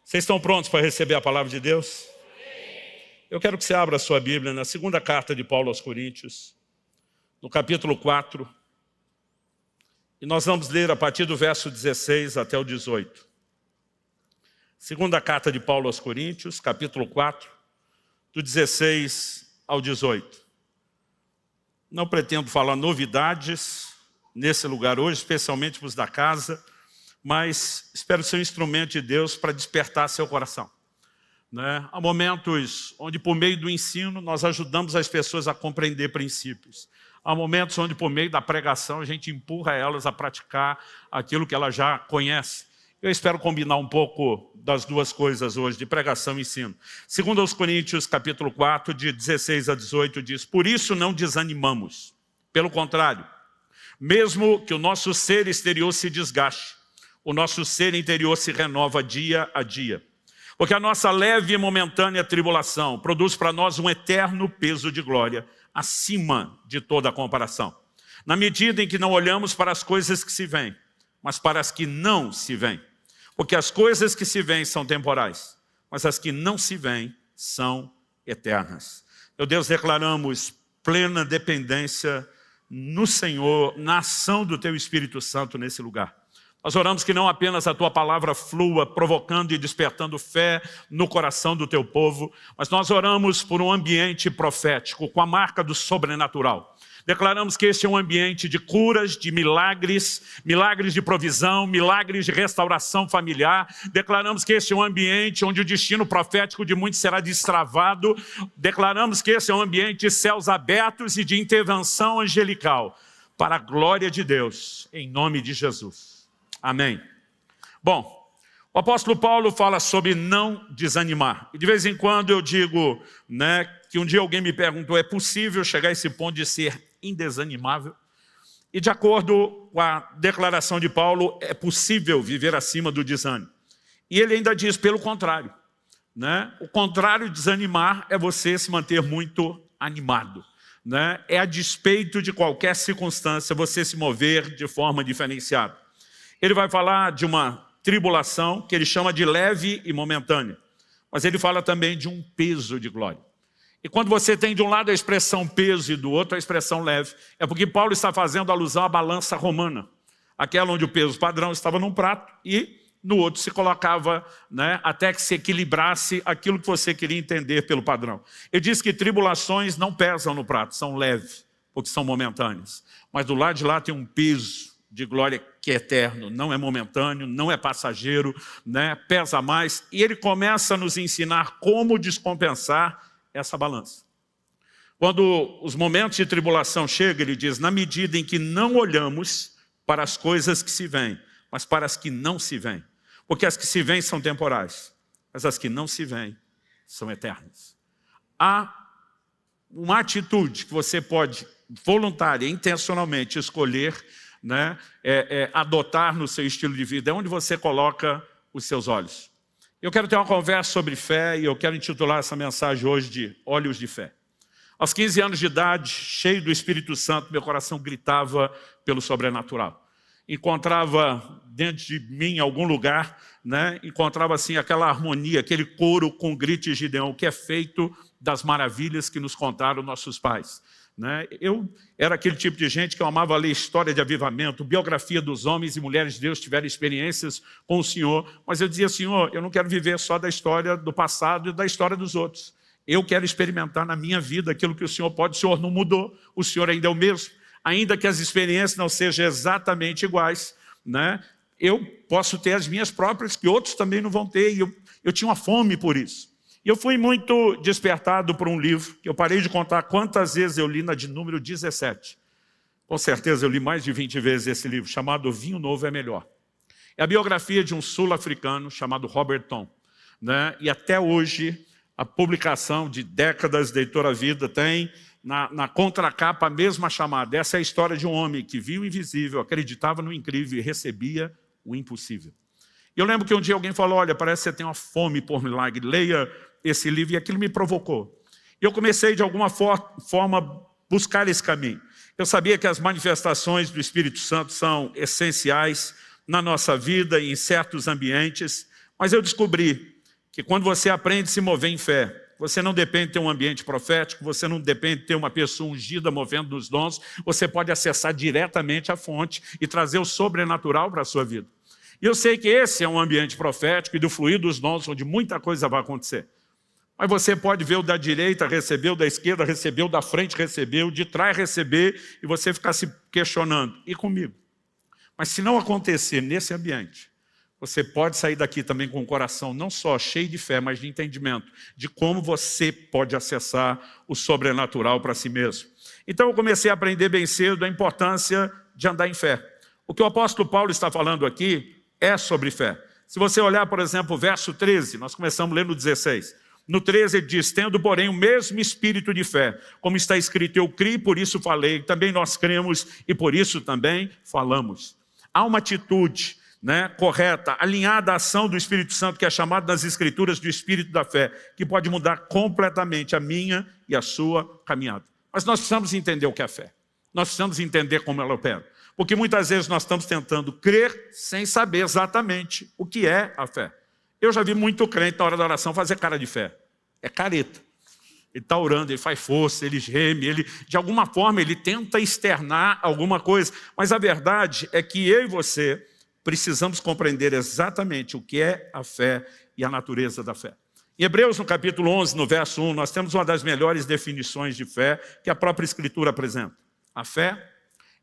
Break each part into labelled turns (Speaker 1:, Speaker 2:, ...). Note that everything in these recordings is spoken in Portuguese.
Speaker 1: Vocês estão prontos para receber a palavra de Deus? Eu quero que você abra a sua Bíblia na segunda carta de Paulo aos Coríntios, no capítulo 4. E nós vamos ler a partir do verso 16 até o 18. Segunda carta de Paulo aos Coríntios, capítulo 4, do 16 ao 18. Não pretendo falar novidades nesse lugar hoje, especialmente para os da casa, mas espero ser um instrumento de Deus para despertar seu coração. Há momentos onde, por meio do ensino, nós ajudamos as pessoas a compreender princípios. Há momentos onde, por meio da pregação, a gente empurra elas a praticar aquilo que elas já conhecem. Eu espero combinar um pouco das duas coisas hoje, de pregação e ensino. Segundo aos Coríntios, capítulo 4, de 16 a 18, diz: por isso não desanimamos. Pelo contrário, mesmo que o nosso ser exterior se desgaste, o nosso ser interior se renova dia a dia. Porque a nossa leve e momentânea tribulação produz para nós um eterno peso de glória, acima de toda comparação. Na medida em que não olhamos para as coisas que se veem, mas para as que não se veem. Porque as coisas que se veem são temporais, mas as que não se veem são eternas. Meu Deus, declaramos plena dependência no Senhor, na ação do Teu Espírito Santo nesse lugar. Nós oramos que não apenas a Tua palavra flua, provocando e despertando fé no coração do Teu povo, mas nós oramos por um ambiente profético, com a marca do sobrenatural. Declaramos que este é um ambiente de curas, de milagres, milagres de provisão, milagres de restauração familiar. Declaramos que este é um ambiente onde o destino profético de muitos será destravado. Declaramos que este é um ambiente de céus abertos e de intervenção angelical, para a glória de Deus, em nome de Jesus. Amém. Bom, o apóstolo Paulo fala sobre não desanimar. E de vez em quando eu digo, que um dia alguém me perguntou, é possível chegar a esse ponto de ser indesanimável? E de acordo com a declaração de Paulo, é possível viver acima do desânimo. E ele ainda diz, pelo contrário. O contrário de desanimar é você se manter muito animado. É a despeito de qualquer circunstância você se mover de forma diferenciada. Ele vai falar de uma tribulação que ele chama de leve e momentânea. Mas ele fala também de um peso de glória. E quando você tem de um lado a expressão peso e do outro a expressão leve, é porque Paulo está fazendo alusão à balança romana. Aquela onde o peso padrão estava num prato e no outro se colocava, até que se equilibrasse aquilo que você queria entender pelo padrão. Ele diz que tribulações não pesam no prato, são leves, porque são momentâneas. Mas do lado de lá tem um peso de glória que é eterno, não é momentâneo, não é passageiro, pesa mais. E ele começa a nos ensinar como descompensar essa balança. Quando os momentos de tribulação chegam, ele diz, na medida em que não olhamos para as coisas que se veem, mas para as que não se veem. Porque as que se veem são temporais, mas as que não se veem são eternas. Há uma atitude que você pode voluntária, intencionalmente escolher, adotar no seu estilo de vida, é onde você coloca os seus olhos. Eu quero ter uma conversa sobre fé e eu quero intitular essa mensagem hoje de Olhos de Fé. Aos 15 anos de idade, cheio do Espírito Santo, meu coração gritava pelo sobrenatural. Encontrava dentro de mim, em algum lugar, encontrava assim aquela harmonia, aquele coro com grito de Gideão, que é feito das maravilhas que nos contaram nossos pais. Eu era aquele tipo de gente que eu amava ler história de avivamento, biografia dos homens e mulheres de Deus que tiveram experiências com o Senhor, mas eu dizia, Senhor, eu não quero viver só da história do passado e da história dos outros. Eu quero experimentar na minha vida aquilo que o Senhor pode. O Senhor não mudou, o Senhor ainda é o mesmo. Ainda que as experiências não sejam exatamente iguais, eu posso ter as minhas próprias, que outros também não vão ter, e eu tinha uma fome por isso. E eu fui muito despertado por um livro, que eu parei de contar quantas vezes eu li na de número 17. Com certeza eu li mais de 20 vezes esse livro, chamado Vinho Novo é Melhor. É a biografia de um sul-africano chamado Robert Tom. E até hoje, a publicação de décadas da Editora Vida tem na contracapa a mesma chamada. Essa é a história de um homem que viu o invisível, acreditava no incrível e recebia o impossível. E eu lembro que um dia alguém falou, olha, parece que você tem uma fome por milagre, leia esse livro, e aquilo me provocou. E eu comecei, de alguma forma, buscar esse caminho. Eu sabia que as manifestações do Espírito Santo são essenciais na nossa vida e em certos ambientes, mas eu descobri que quando você aprende a se mover em fé, você não depende de ter um ambiente profético, você não depende de ter uma pessoa ungida movendo nos dons, você pode acessar diretamente a fonte e trazer o sobrenatural para a sua vida. E eu sei que esse é um ambiente profético e do fluir dos dons, onde muita coisa vai acontecer. Mas você pode ver o da direita, receber, o da esquerda, receber, o da frente, receber, o de trás, receber, e você ficar se questionando, e comigo? Mas se não acontecer nesse ambiente, você pode sair daqui também com o coração não só cheio de fé, mas de entendimento de como você pode acessar o sobrenatural para si mesmo. Então eu comecei a aprender bem cedo a importância de andar em fé. O que o apóstolo Paulo está falando aqui é sobre fé. Se você olhar, por exemplo, o verso 13, nós começamos a ler no 16. No 13 ele diz, tendo, porém, o mesmo espírito de fé, como está escrito, eu criei, por isso falei, também nós cremos e por isso também falamos. Há uma atitude correta, alinhada à ação do Espírito Santo, que é chamado nas Escrituras do Espírito da fé, que pode mudar completamente a minha e a sua caminhada. Mas nós precisamos entender o que é fé. Nós precisamos entender como ela opera. Porque muitas vezes nós estamos tentando crer sem saber exatamente o que é a fé. Eu já vi muito crente na hora da oração fazer cara de fé. É careta. Ele está orando, ele faz força, ele geme, de alguma forma ele tenta externar alguma coisa. Mas a verdade é que eu e você precisamos compreender exatamente o que é a fé e a natureza da fé. Em Hebreus, no capítulo 11, no verso 1, nós temos uma das melhores definições de fé que a própria Escritura apresenta. A fé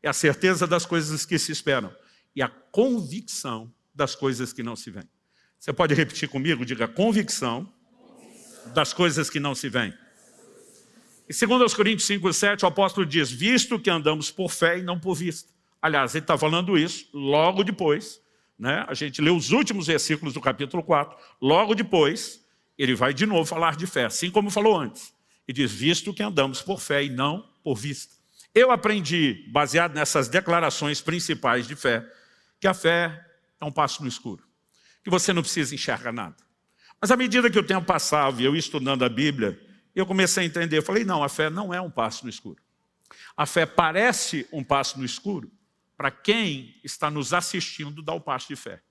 Speaker 1: é a certeza das coisas que se esperam e a convicção das coisas que não se veem. Você pode repetir comigo? Diga, convicção das coisas que não se veem. Em 2 Coríntios 5, 7, o apóstolo diz, visto que andamos por fé e não por vista. Aliás, ele está falando isso logo depois, a gente lê os últimos versículos do capítulo 4, logo depois ele vai de novo falar de fé, assim como falou antes. E diz, visto que andamos por fé e não por vista. Eu aprendi, baseado nessas declarações principais de fé, que a fé é um passo no escuro, que você não precisa enxergar nada. Mas à medida que o tempo passava e eu ia estudando a Bíblia, eu comecei a entender, eu falei, não, a fé não é um passo no escuro. A fé parece um passo no escuro para quem está nos assistindo dar o passo de fé.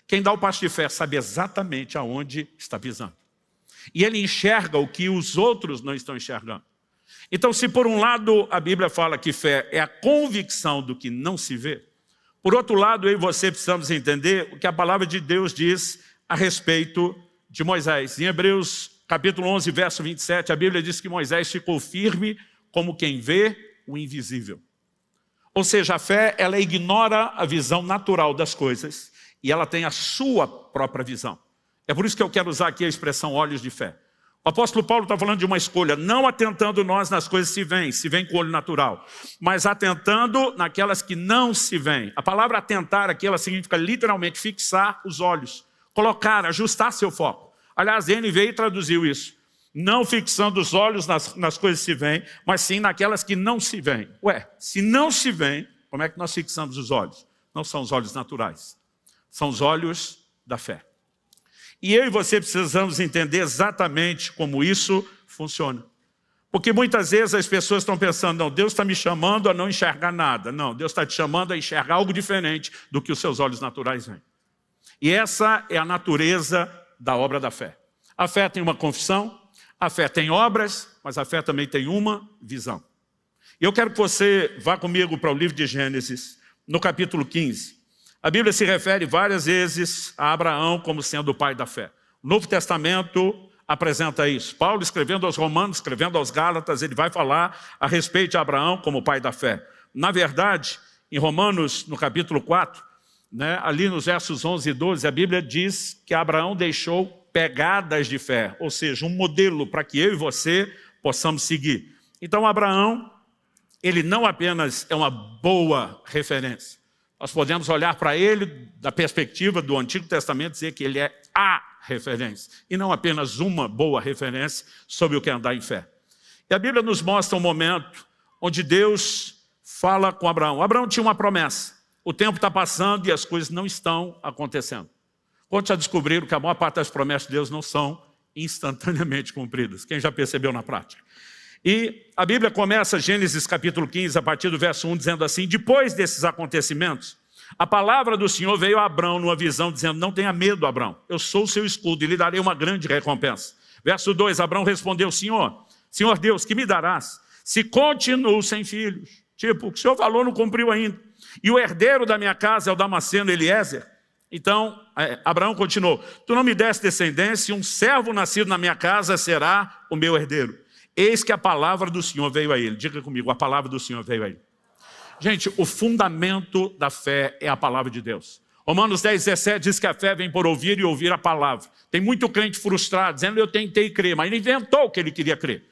Speaker 1: Quem dá o passo de fé sabe exatamente aonde está pisando. E ele enxerga o que os outros não estão enxergando. Então, se por um lado a Bíblia fala que fé é a convicção do que não se vê, por outro lado, eu e você precisamos entender o que a palavra de Deus diz a respeito de Moisés. Em Hebreus capítulo 11, verso 27, a Bíblia diz que Moisés ficou firme como quem vê o invisível. Ou seja, a fé, ela ignora a visão natural das coisas e ela tem a sua própria visão. É por isso que eu quero usar aqui a expressão olhos de fé. O apóstolo Paulo está falando de uma escolha, não atentando nós nas coisas que se veem com o olho natural, mas atentando naquelas que não se veem. A palavra atentar aqui, ela significa literalmente fixar os olhos, colocar, ajustar seu foco. Aliás, a NVI traduziu isso. Não fixando os olhos nas coisas que se veem, mas sim naquelas que não se veem. Ué, se não se veem, como é que nós fixamos os olhos? Não são os olhos naturais, são os olhos da fé. E eu e você precisamos entender exatamente como isso funciona. Porque muitas vezes as pessoas estão pensando, não, Deus está me chamando a não enxergar nada. Não, Deus está te chamando a enxergar algo diferente do que os seus olhos naturais veem. E essa é a natureza da obra da fé. A fé tem uma confissão, a fé tem obras, mas a fé também tem uma visão. E eu quero que você vá comigo para o livro de Gênesis, no capítulo 15. A Bíblia se refere várias vezes a Abraão como sendo o pai da fé. O Novo Testamento apresenta isso. Paulo, escrevendo aos Romanos, escrevendo aos Gálatas, ele vai falar a respeito de Abraão como pai da fé. Na verdade, em Romanos, no capítulo 4, ali nos versos 11 e 12, a Bíblia diz que Abraão deixou pegadas de fé, ou seja, um modelo para que eu e você possamos seguir. Então, Abraão, ele não apenas é uma boa referência. Nós podemos olhar para ele da perspectiva do Antigo Testamento e dizer que ele é a referência, e não apenas uma boa referência sobre o que é andar em fé. E a Bíblia nos mostra um momento onde Deus fala com Abraão. Abraão tinha uma promessa. O tempo está passando e as coisas não estão acontecendo. Quantos já descobriram que a maior parte das promessas de Deus não são instantaneamente cumpridas? Quem já percebeu na prática? E a Bíblia começa, Gênesis capítulo 15, a partir do verso 1, dizendo assim, depois desses acontecimentos, A palavra do Senhor veio a Abrão numa visão, dizendo, não tenha medo, Abrão, eu sou o seu escudo e lhe darei uma grande recompensa. Verso 2, Abrão respondeu, Senhor Deus, que me darás, se continuo sem filhos? Tipo, o que o Senhor falou não cumpriu ainda. E o herdeiro da minha casa é o Damasceno Eliezer. Então, Abraão continuou, tu não me deste descendência, e um servo nascido na minha casa será o meu herdeiro. Eis que a palavra do Senhor veio a ele. Diga comigo, a palavra do Senhor veio a ele. Gente, o fundamento da fé é a palavra de Deus. Romanos 10, 17 diz que a fé vem por ouvir e ouvir a palavra. Tem muito crente frustrado, dizendo, eu tentei crer, mas ele inventou o que ele queria crer.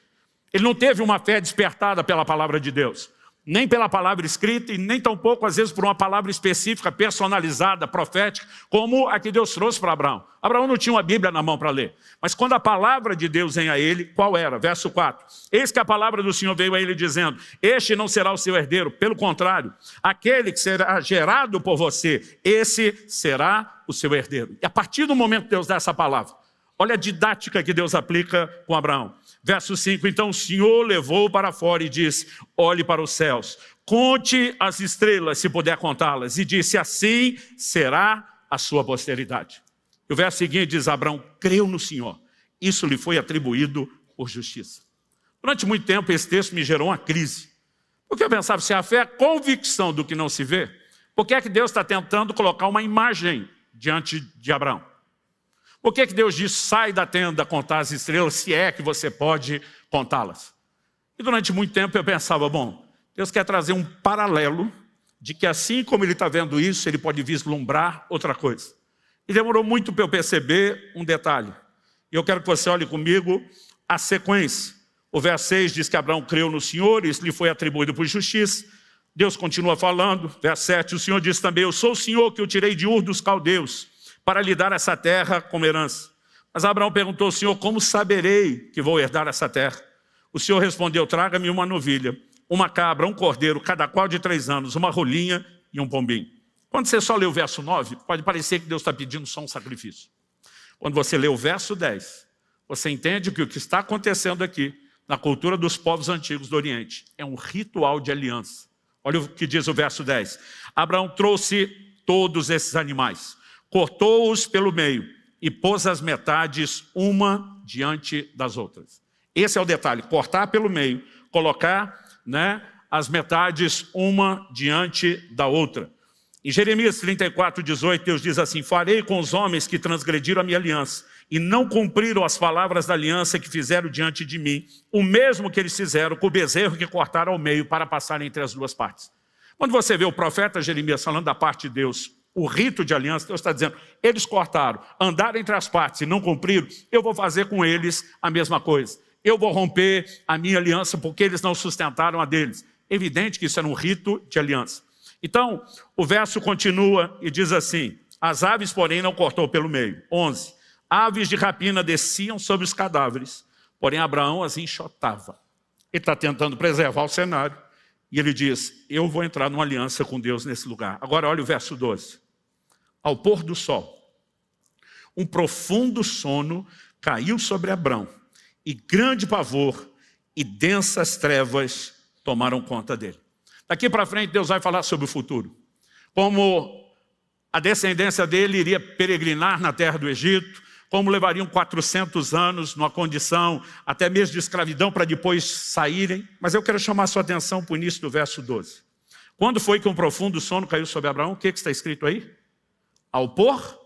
Speaker 1: Ele não teve uma fé despertada pela palavra de Deus. Nem pela palavra escrita e nem tampouco, às vezes, por uma palavra específica, personalizada, profética, como a que Deus trouxe para Abraão. Abraão não tinha uma Bíblia na mão para ler. Mas quando a palavra de Deus vem a ele, qual era? Verso 4. Eis que a palavra do Senhor veio a ele dizendo, este não será o seu herdeiro, pelo contrário, aquele que será gerado por você, esse será o seu herdeiro. E a partir do momento que Deus dá essa palavra, olha a didática que Deus aplica com Abraão. Verso 5, então o Senhor levou para fora e disse, olhe para os céus, conte as estrelas, se puder contá-las, e disse, assim será a sua posteridade. E o verso seguinte diz, Abraão creu no Senhor, isso lhe foi atribuído por justiça. Durante muito tempo esse texto me gerou uma crise, porque eu pensava, se a fé é a convicção do que não se vê, por que é que Deus está tentando colocar uma imagem diante de Abraão? Por que Deus diz, sai da tenda contar as estrelas, se é que você pode contá-las? E durante muito tempo eu pensava, bom, Deus quer trazer um paralelo de que assim como ele está vendo isso, ele pode vislumbrar outra coisa. E demorou muito para eu perceber um detalhe. E eu quero que você olhe comigo a sequência. O verso 6 diz que Abraão creu no Senhor, isso lhe foi atribuído por justiça. Deus continua falando, verso 7, o Senhor diz também, eu sou o Senhor que o tirei de Ur dos Caldeus, para lhe dar essa terra como herança. Mas Abraão perguntou ao Senhor, como saberei que vou herdar essa terra? O Senhor respondeu, traga-me uma novilha, uma cabra, um cordeiro, cada qual de 3 anos, uma rolinha e um pombinho. Quando você só lê o verso 9, pode parecer que Deus está pedindo só um sacrifício. Quando você lê o verso 10, você entende que o que está acontecendo aqui, na cultura dos povos antigos do Oriente, é um ritual de aliança. Olha o que diz o verso 10. Abraão trouxe todos esses animais, cortou-os pelo meio e pôs as metades uma diante das outras. Esse é o detalhe, cortar pelo meio, colocar as metades uma diante da outra. Em Jeremias 34, 18, Deus diz assim, farei com os homens que transgrediram a minha aliança e não cumpriram as palavras da aliança que fizeram diante de mim, o mesmo que eles fizeram com o bezerro que cortaram ao meio para passar entre as duas partes. Quando você vê o profeta Jeremias falando da parte de Deus, o rito de aliança, Deus está dizendo, eles cortaram, andaram entre as partes e não cumpriram, eu vou fazer com eles a mesma coisa. Eu vou romper a minha aliança porque eles não sustentaram a deles. Evidente que isso era um rito de aliança. Então, o verso continua e diz assim, as aves, porém, não cortou pelo meio. 11, aves de rapina desciam sobre os cadáveres, porém Abraão as enxotava. Ele está tentando preservar o cenário. E ele diz, eu vou entrar numa aliança com Deus nesse lugar. Agora olha o verso 12. Ao pôr do sol, um profundo sono caiu sobre Abrão, e grande pavor e densas trevas tomaram conta dele. Daqui para frente Deus vai falar sobre o futuro. Como a descendência dele iria peregrinar na terra do Egito, como levariam 400 anos numa condição até mesmo de escravidão para depois saírem. Mas eu quero chamar a sua atenção para o início do verso 12. Quando foi que um profundo sono caiu sobre Abraão? O que está escrito aí? Ao pôr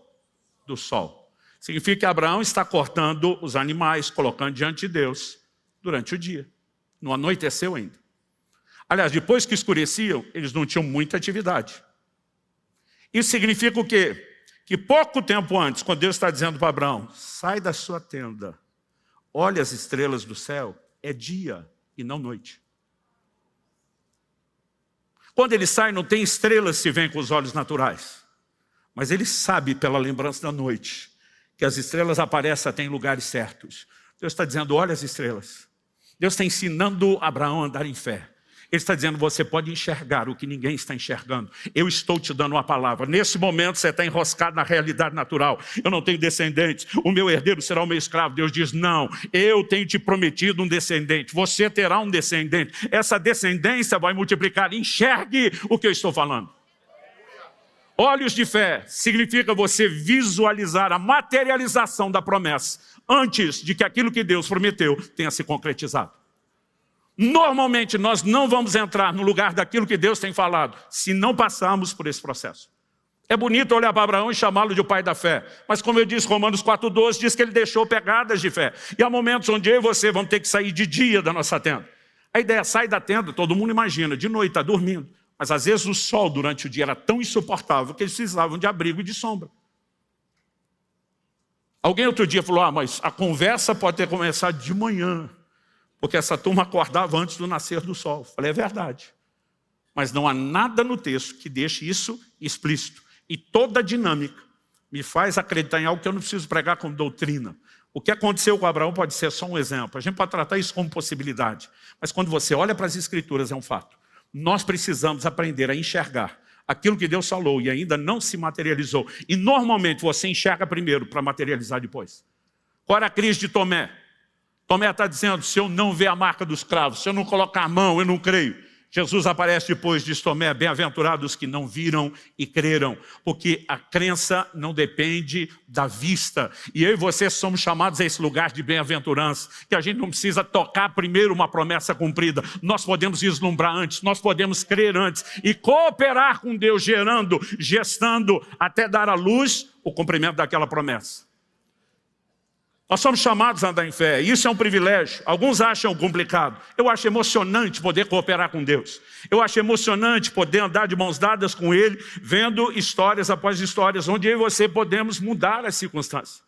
Speaker 1: do sol. Significa que Abraão está cortando os animais, colocando diante de Deus durante o dia. Não anoiteceu ainda. Aliás, depois que escureciam, eles não tinham muita atividade. Isso significa o quê? Que pouco tempo antes, quando Deus está dizendo para Abraão, sai da sua tenda, olha as estrelas do céu, é dia e não noite. Quando ele sai, não tem estrelas se vêem com os olhos naturais. Mas ele sabe, pela lembrança da noite, que as estrelas aparecem até em lugares certos. Deus está dizendo, olha as estrelas. Deus está ensinando Abraão a andar em fé. Ele está dizendo, você pode enxergar o que ninguém está enxergando. Eu estou te dando uma palavra. Nesse momento você está enroscado na realidade natural. Eu não tenho descendentes. O meu herdeiro será o meu escravo. Deus diz, não, eu tenho te prometido um descendente. Você terá um descendente. Essa descendência vai multiplicar. Enxergue o que eu estou falando. Olhos de fé significa você visualizar a materialização da promessa antes de que aquilo que Deus prometeu tenha se concretizado. Normalmente nós não vamos entrar no lugar daquilo que Deus tem falado se não passarmos por esse processo. É bonito olhar para Abraão e chamá-lo de o pai da fé. Mas como eu disse, Romanos 4,12 diz que ele deixou pegadas de fé. E há momentos onde eu e você vamos ter que sair de dia da nossa tenda. A ideia é sair da tenda, todo mundo imagina, de noite está dormindo. Mas às vezes o sol durante o dia era tão insuportável que eles precisavam de abrigo e de sombra. Alguém outro dia falou, mas a conversa pode ter começado de manhã, porque essa turma acordava antes do nascer do sol. Falei, é verdade. Mas não há nada no texto que deixe isso explícito. E toda a dinâmica me faz acreditar em algo que eu não preciso pregar como doutrina. O que aconteceu com Abraão pode ser só um exemplo. A gente pode tratar isso como possibilidade. Mas quando você olha para as Escrituras, é um fato. Nós precisamos aprender a enxergar aquilo que Deus falou e ainda não se materializou. E normalmente você enxerga primeiro para materializar depois. Qual era a crise de Tomé? Tomé está dizendo, se eu não ver a marca dos cravos, se eu não colocar a mão, eu não creio. Jesus aparece depois, diz Tomé, bem-aventurados que não viram e creram, porque a crença não depende da vista. E eu e você somos chamados a esse lugar de bem-aventurança, que a gente não precisa tocar primeiro uma promessa cumprida. Nós podemos vislumbrar antes, nós podemos crer antes e cooperar com Deus, gerando, gestando, até dar à luz o cumprimento daquela promessa. Nós somos chamados a andar em fé, e isso é um privilégio. Alguns acham complicado. Eu acho emocionante poder cooperar com Deus. Eu acho emocionante poder andar de mãos dadas com Ele, vendo histórias após histórias, onde eu e você podemos mudar as circunstâncias.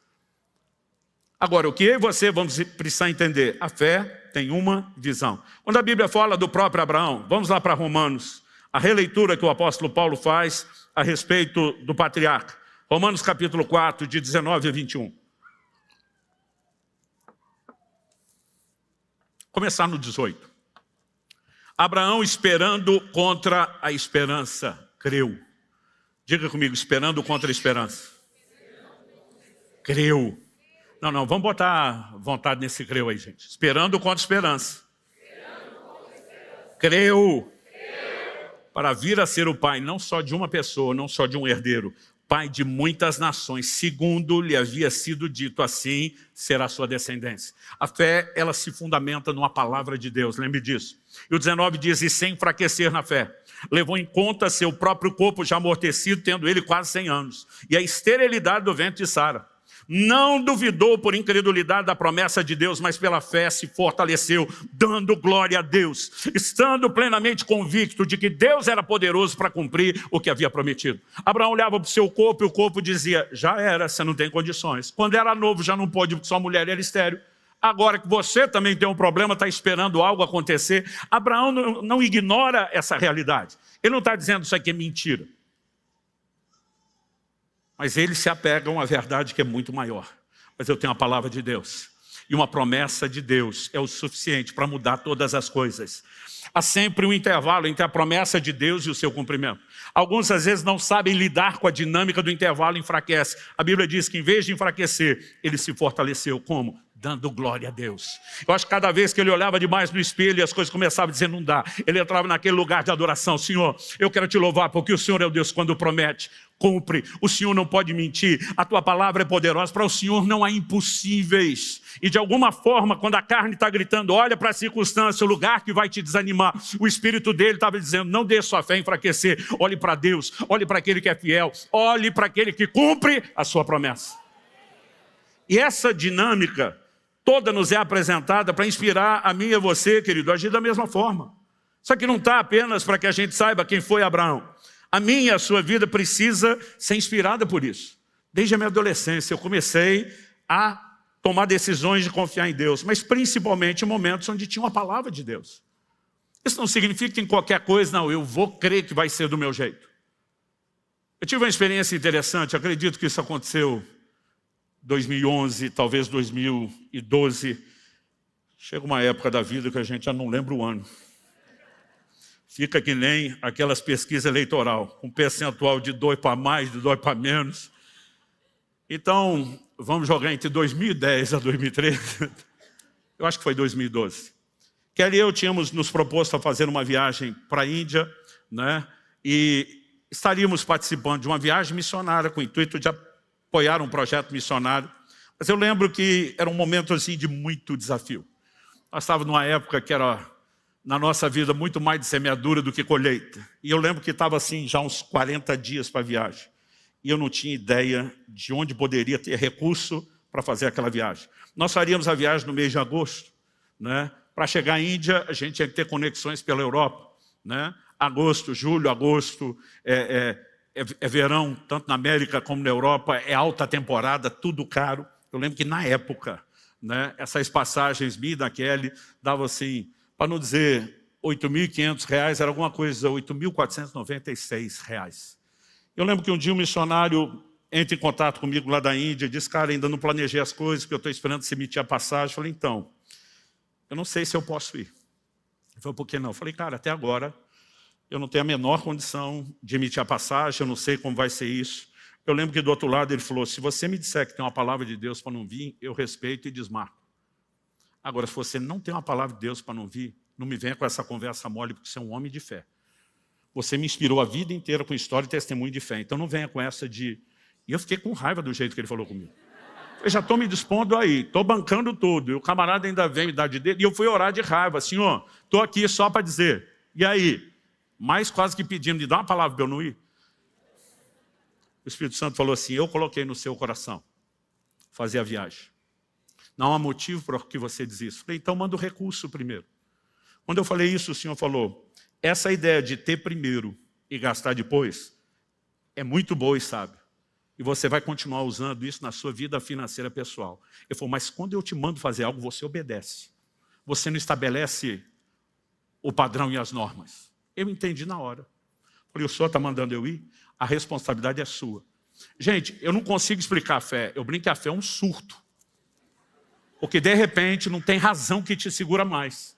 Speaker 1: Agora, o que eu e você vamos precisar entender? A fé tem uma visão. Quando a Bíblia fala do próprio Abraão, vamos lá para Romanos, a releitura que o apóstolo Paulo faz a respeito do patriarca. Romanos capítulo 4, de 19 a 21. Começar no 18. Abraão, esperando contra a esperança, creu. Diga comigo, esperando contra a esperança. Creu. Não, vamos botar vontade nesse creu aí, gente. Esperando contra a esperança. Creu. Para vir a ser o pai, não só de uma pessoa, não só de um herdeiro, pai de muitas nações, segundo lhe havia sido dito, assim será a sua descendência. A fé, ela se fundamenta numa palavra de Deus, lembre disso. E o 19 diz, e sem enfraquecer na fé, levou em conta seu próprio corpo já amortecido, tendo ele quase 100 anos, e a esterilidade do ventre de Sara. Não duvidou por incredulidade da promessa de Deus, mas pela fé se fortaleceu, dando glória a Deus, estando plenamente convicto de que Deus era poderoso para cumprir o que havia prometido. Abraão olhava para o seu corpo e o corpo dizia, já era, você não tem condições. Quando era novo já não pôde, porque sua mulher era estéril. Agora que você também tem um problema, está esperando algo acontecer. Abraão não ignora essa realidade. Ele não está dizendo isso aqui é mentira. Mas eles se apegam a uma verdade que é muito maior. Mas eu tenho a palavra de Deus. E uma promessa de Deus é o suficiente para mudar todas as coisas. Há sempre um intervalo entre a promessa de Deus e o seu cumprimento. Alguns às vezes não sabem lidar com a dinâmica do intervalo e enfraquece. A Bíblia diz que em vez de enfraquecer, ele se fortaleceu. Como? Dando glória a Deus. Eu acho que cada vez que ele olhava demais no espelho e as coisas começavam a dizer não dá, ele entrava naquele lugar de adoração. Senhor, eu quero te louvar porque o Senhor é o Deus quando promete, cumpre. O Senhor não pode mentir. A tua palavra é poderosa. Para o Senhor não há impossíveis. E de alguma forma, quando a carne está gritando, olha para a circunstância, o lugar que vai te desanimar, o Espírito dele estava dizendo, não deixe sua fé enfraquecer. Olhe para Deus, olhe para aquele que é fiel, olhe para aquele que cumpre a sua promessa. E essa dinâmica toda nos é apresentada para inspirar a mim e a você, querido, a agir da mesma forma. Só que não está apenas para que a gente saiba quem foi Abraão. A minha e a sua vida precisa ser inspirada por isso. Desde a minha adolescência eu comecei a tomar decisões de confiar em Deus, mas principalmente em momentos onde tinha uma palavra de Deus. Isso não significa que em qualquer coisa, não, eu vou crer que vai ser do meu jeito. Eu tive uma experiência interessante, acredito que isso aconteceu 2011, talvez 2012, chega uma época da vida que a gente já não lembra o ano. Fica que nem aquelas pesquisas eleitorais, um percentual de 2 para mais, de 2 para menos. Então, vamos jogar entre 2010 a 2013. Eu acho que foi 2012. Kelly e eu tínhamos nos proposto a fazer uma viagem para a Índia, né? E estaríamos participando de uma viagem missionária com o intuito de apoiar um projeto missionário. Mas eu lembro que era um momento assim, de muito desafio. Nós estávamos numa época que era, na nossa vida, muito mais de semeadura do que colheita. E eu lembro que estava assim, já uns 40 dias para a viagem. E eu não tinha ideia de onde poderia ter recurso para fazer aquela viagem. Nós faríamos a viagem no mês de agosto, né? Para chegar à Índia, a gente tinha que ter conexões pela Europa, né? Agosto, julho, agosto, é verão, tanto na América como na Europa, é alta temporada, tudo caro. Eu lembro que na época, né, essas passagens, minha e da Kelly, davam assim, para não dizer R$8.500, era alguma coisa, R$8.496. Eu lembro que um dia um missionário entra em contato comigo lá da Índia e diz, cara, ainda não planejei as coisas, porque eu estou esperando você emitir a passagem. Eu falei, então, eu não sei se eu posso ir. Ele falou, por que não? Eu falei, cara, até agora eu não tenho a menor condição de emitir a passagem, eu não sei como vai ser isso. Eu lembro que do outro lado ele falou, se você me disser que tem uma palavra de Deus para não vir, eu respeito e desmarco. Agora, se você não tem uma palavra de Deus para não vir, não me venha com essa conversa mole, porque você é um homem de fé. Você me inspirou a vida inteira com história e testemunho de fé. Então não venha com essa de... E eu fiquei com raiva do jeito que ele falou comigo. Eu já estou me dispondo aí, estou bancando tudo. E o camarada ainda vem me dar de dedo. E eu fui orar de raiva. Senhor, estou aqui só para dizer. E aí? Mais quase que pedindo, me dá uma palavra para eu não ir. O Espírito Santo falou assim, eu coloquei no seu coração fazer a viagem. Não há motivo para que você diz isso. Falei, então manda o recurso primeiro. Quando eu falei isso, o Senhor falou, essa ideia de ter primeiro e gastar depois é muito boa e sábia. E você vai continuar usando isso na sua vida financeira pessoal. Ele falou, mas quando eu te mando fazer algo, você obedece. Você não estabelece o padrão e as normas. Eu entendi na hora. Falei, o senhor está mandando eu ir? A responsabilidade é sua. Gente, eu não consigo explicar a fé. Eu brinco que a fé é um surto. Porque de repente não tem razão que te segura mais.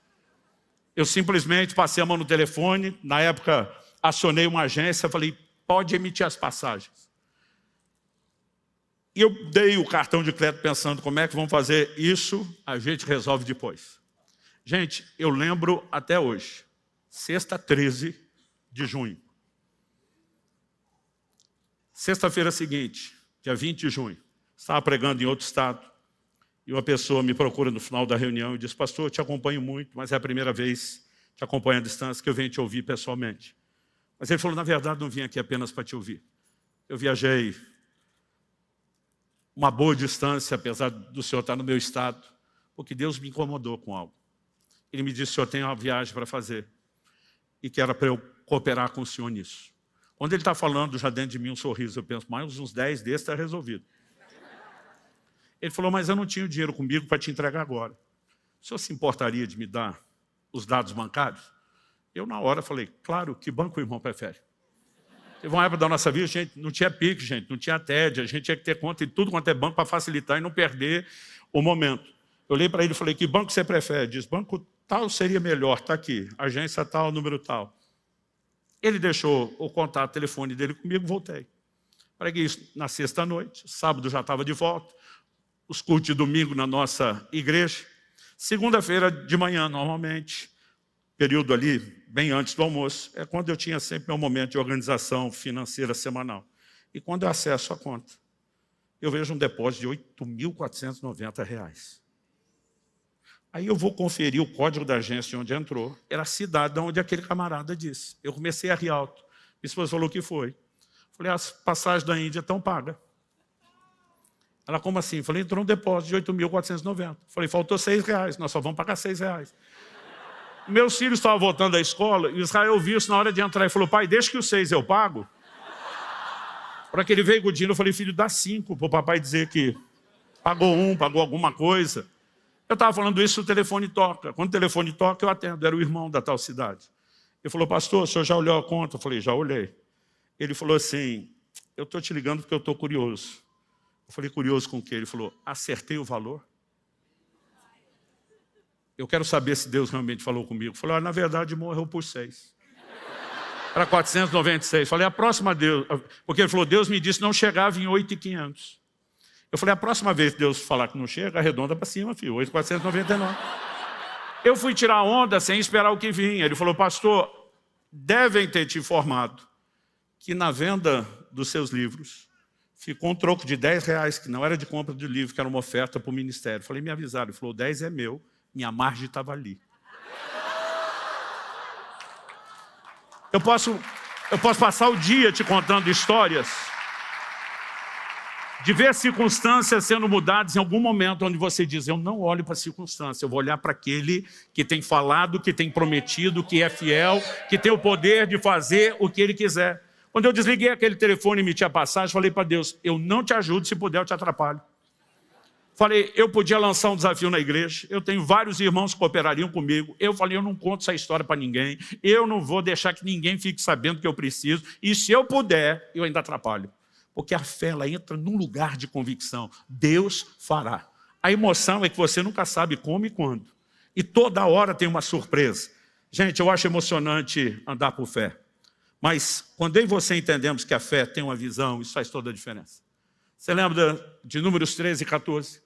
Speaker 1: Eu simplesmente passei a mão no telefone, na época acionei uma agência, falei, pode emitir as passagens. E eu dei o cartão de crédito pensando, como é que vamos fazer isso? A gente resolve depois. Gente, eu lembro até hoje, sexta 13 de junho. Sexta-feira seguinte, dia 20 de junho, estava pregando em outro estado, e uma pessoa me procura no final da reunião e diz, pastor, eu te acompanho muito, mas é a primeira vez que te acompanho à distância que eu venho te ouvir pessoalmente. Mas ele falou, na verdade, não vim aqui apenas para te ouvir. Eu viajei uma boa distância, apesar do senhor estar no meu estado, porque Deus me incomodou com algo. Ele me disse, o senhor tem uma viagem para fazer, e que era para eu cooperar com o senhor nisso. Quando ele está falando, já dentro de mim um sorriso, eu penso, mais uns 10 desses está resolvido. Ele falou, mas eu não tinha o dinheiro comigo para te entregar agora. O senhor se importaria de me dar os dados bancários? Eu, na hora, falei, claro, que banco o irmão prefere? Teve uma época da nossa vida, a gente não tinha PIX, gente, não tinha TED, a gente tinha que ter conta em tudo quanto é banco para facilitar e não perder o momento. Eu olhei para ele e falei, que banco você prefere? Diz, banco tal seria melhor, está aqui, agência tal, número tal. Ele deixou o contato, o telefone dele comigo, voltei. Preguei isso na sexta-noite, sábado já estava de volta, os cultos de domingo na nossa igreja. Segunda-feira de manhã, normalmente, período ali, bem antes do almoço, é quando eu tinha sempre meu momento de organização financeira semanal. E quando eu acesso a conta, eu vejo um depósito de R$8.490. Aí eu vou conferir o código da agência onde entrou, era a cidade onde aquele camarada disse. Eu comecei a rir alto. Minha esposa falou o que foi. Falei, as passagens da Índia estão pagas. Ela, como assim? Falei, entrou um depósito de R$8.490. Falei, faltou R$6, nós só vamos pagar R$6. Meus filhos estavam voltando da escola e o Israel viu isso na hora de entrar e falou, pai, deixa que os 6 eu pago. Para que ele veio com o dinheiro, eu falei, filho, dá 5 para o papai dizer que pagou pagou alguma coisa. Eu estava falando isso, o telefone toca. Quando o telefone toca, eu atendo, era o irmão da tal cidade. Ele falou, pastor, o senhor já olhou a conta? Eu falei, já olhei. Ele falou assim, eu estou te ligando porque eu estou curioso. Eu falei, curioso com o quê? Ele falou, acertei o valor? Eu quero saber se Deus realmente falou comigo. Eu falei, na verdade, morreu por 6. Era 496. Falei, a próxima Deus... Porque ele falou, Deus me disse não chegava em 8.500. Eu falei, a próxima vez que Deus falar que não chega, arredonda para cima, filho, 8.499. Eu fui tirar onda sem esperar o que vinha. Ele falou, pastor, devem ter te informado que na venda dos seus livros ficou um troco de R$10, que não era de compra de livro, que era uma oferta para o ministério. Falei, me avisaram. Ele falou, 10 é meu, minha margem estava ali. Eu posso passar o dia te contando histórias de ver circunstâncias sendo mudadas em algum momento onde você diz, eu não olho para a circunstância, eu vou olhar para aquele que tem falado, que tem prometido, que é fiel, que tem o poder de fazer o que ele quiser. Quando eu desliguei aquele telefone e emiti a passagem, falei para Deus, eu não te ajudo, se puder eu te atrapalho. Falei, eu podia lançar um desafio na igreja, eu tenho vários irmãos que cooperariam comigo. Eu falei, eu não conto essa história para ninguém, eu não vou deixar que ninguém fique sabendo que eu preciso, e se eu puder, eu ainda atrapalho. Porque a fé, ela entra num lugar de convicção. Deus fará. A emoção é que você nunca sabe como e quando. E toda hora tem uma surpresa. Gente, eu acho emocionante andar por fé. Mas quando eu e você entendemos que a fé tem uma visão, isso faz toda a diferença. Você lembra de Números 13 e 14?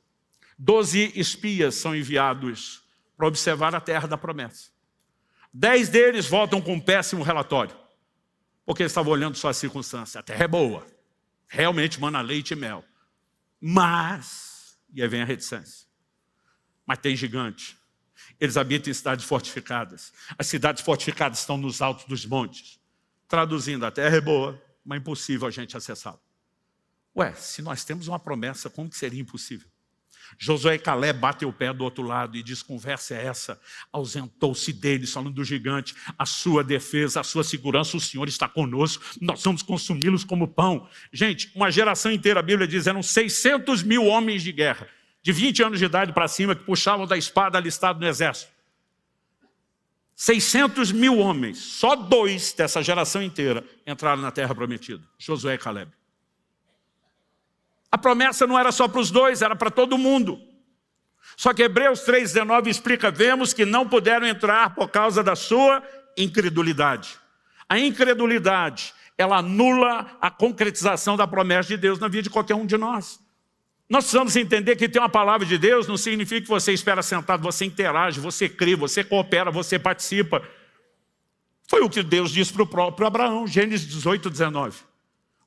Speaker 1: 12 espias são enviados para observar a terra da promessa. 10 deles voltam com um péssimo relatório, porque eles estavam olhando só a circunstância. A terra é boa, realmente mana leite e mel. Mas, e aí vem a reticência, mas tem gigante. Eles habitam em cidades fortificadas. As cidades fortificadas estão nos altos dos montes. Traduzindo, a terra é boa, mas é impossível a gente acessá-la. Ué, se nós temos uma promessa, como que seria impossível? Josué e Caleb batem o pé do outro lado e diz, conversa é essa? Ausentou-se deles, falando do gigante, a sua defesa, a sua segurança, o Senhor está conosco, nós vamos consumi-los como pão. Gente, uma geração inteira, a Bíblia diz, eram 600 mil homens de guerra, de 20 anos de idade para cima, que puxavam da espada alistado no exército. 600 mil homens, só 2 dessa geração inteira entraram na terra prometida, Josué e Caleb. A promessa não era só para os 2, era para todo mundo. Só que Hebreus 3,19 explica, vemos que não puderam entrar por causa da sua incredulidade. A incredulidade, ela anula a concretização da promessa de Deus na vida de qualquer um de nós. Nós precisamos entender que ter uma palavra de Deus não significa que você espera sentado, você interage, você crê, você coopera, você participa. Foi o que Deus disse para o próprio Abraão, Gênesis 18:19.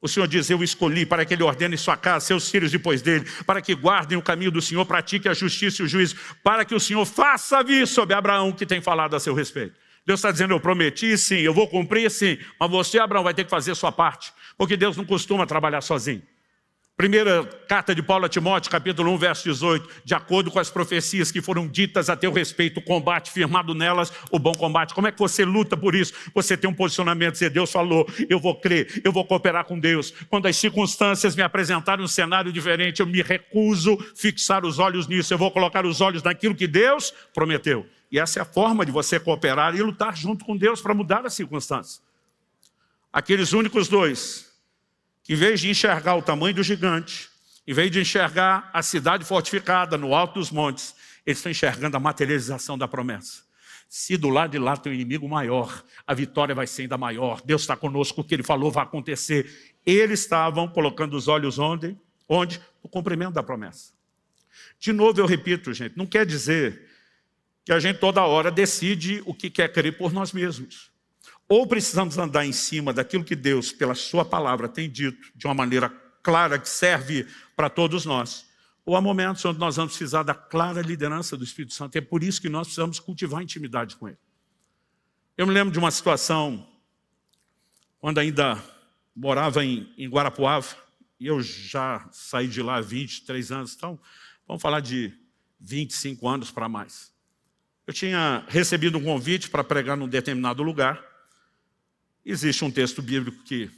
Speaker 1: O Senhor diz, eu escolhi para que Ele ordene sua casa, seus filhos depois dele, para que guardem o caminho do Senhor, pratiquem a justiça e o juízo, para que o Senhor faça vir sobre Abraão que tem falado a seu respeito. Deus está dizendo, eu prometi, sim, eu vou cumprir, sim, mas você, Abraão, vai ter que fazer a sua parte, porque Deus não costuma trabalhar sozinho. Primeira carta de Paulo a Timóteo, capítulo 1, verso 18, de acordo com as profecias que foram ditas a teu respeito, o combate firmado nelas, o bom combate. Como é que você luta por isso? Você tem um posicionamento, dizer, Deus falou, eu vou crer, eu vou cooperar com Deus. Quando as circunstâncias me apresentarem um cenário diferente, eu me recuso fixar os olhos nisso, eu vou colocar os olhos naquilo que Deus prometeu. E essa é a forma de você cooperar e lutar junto com Deus para mudar as circunstâncias. Aqueles únicos 2, que em vez de enxergar o tamanho do gigante, em vez de enxergar a cidade fortificada no alto dos montes, eles estão enxergando a materialização da promessa. Se do lado de lá tem um inimigo maior, a vitória vai ser ainda maior. Deus está conosco, o que Ele falou vai acontecer. Eles estavam colocando os olhos onde? No cumprimento da promessa. De novo eu repito, gente, não quer dizer que a gente toda hora decide o que quer crer por nós mesmos. Ou precisamos andar em cima daquilo que Deus, pela sua palavra, tem dito de uma maneira clara, que serve para todos nós. Ou há momentos onde nós vamos precisar da clara liderança do Espírito Santo. É por isso que nós precisamos cultivar intimidade com Ele. Eu me lembro de uma situação, quando ainda morava em Guarapuava, e eu já saí de lá há 23 anos, então vamos falar de 25 anos para mais. Eu tinha recebido um convite para pregar num determinado lugar. Existe um texto bíblico que,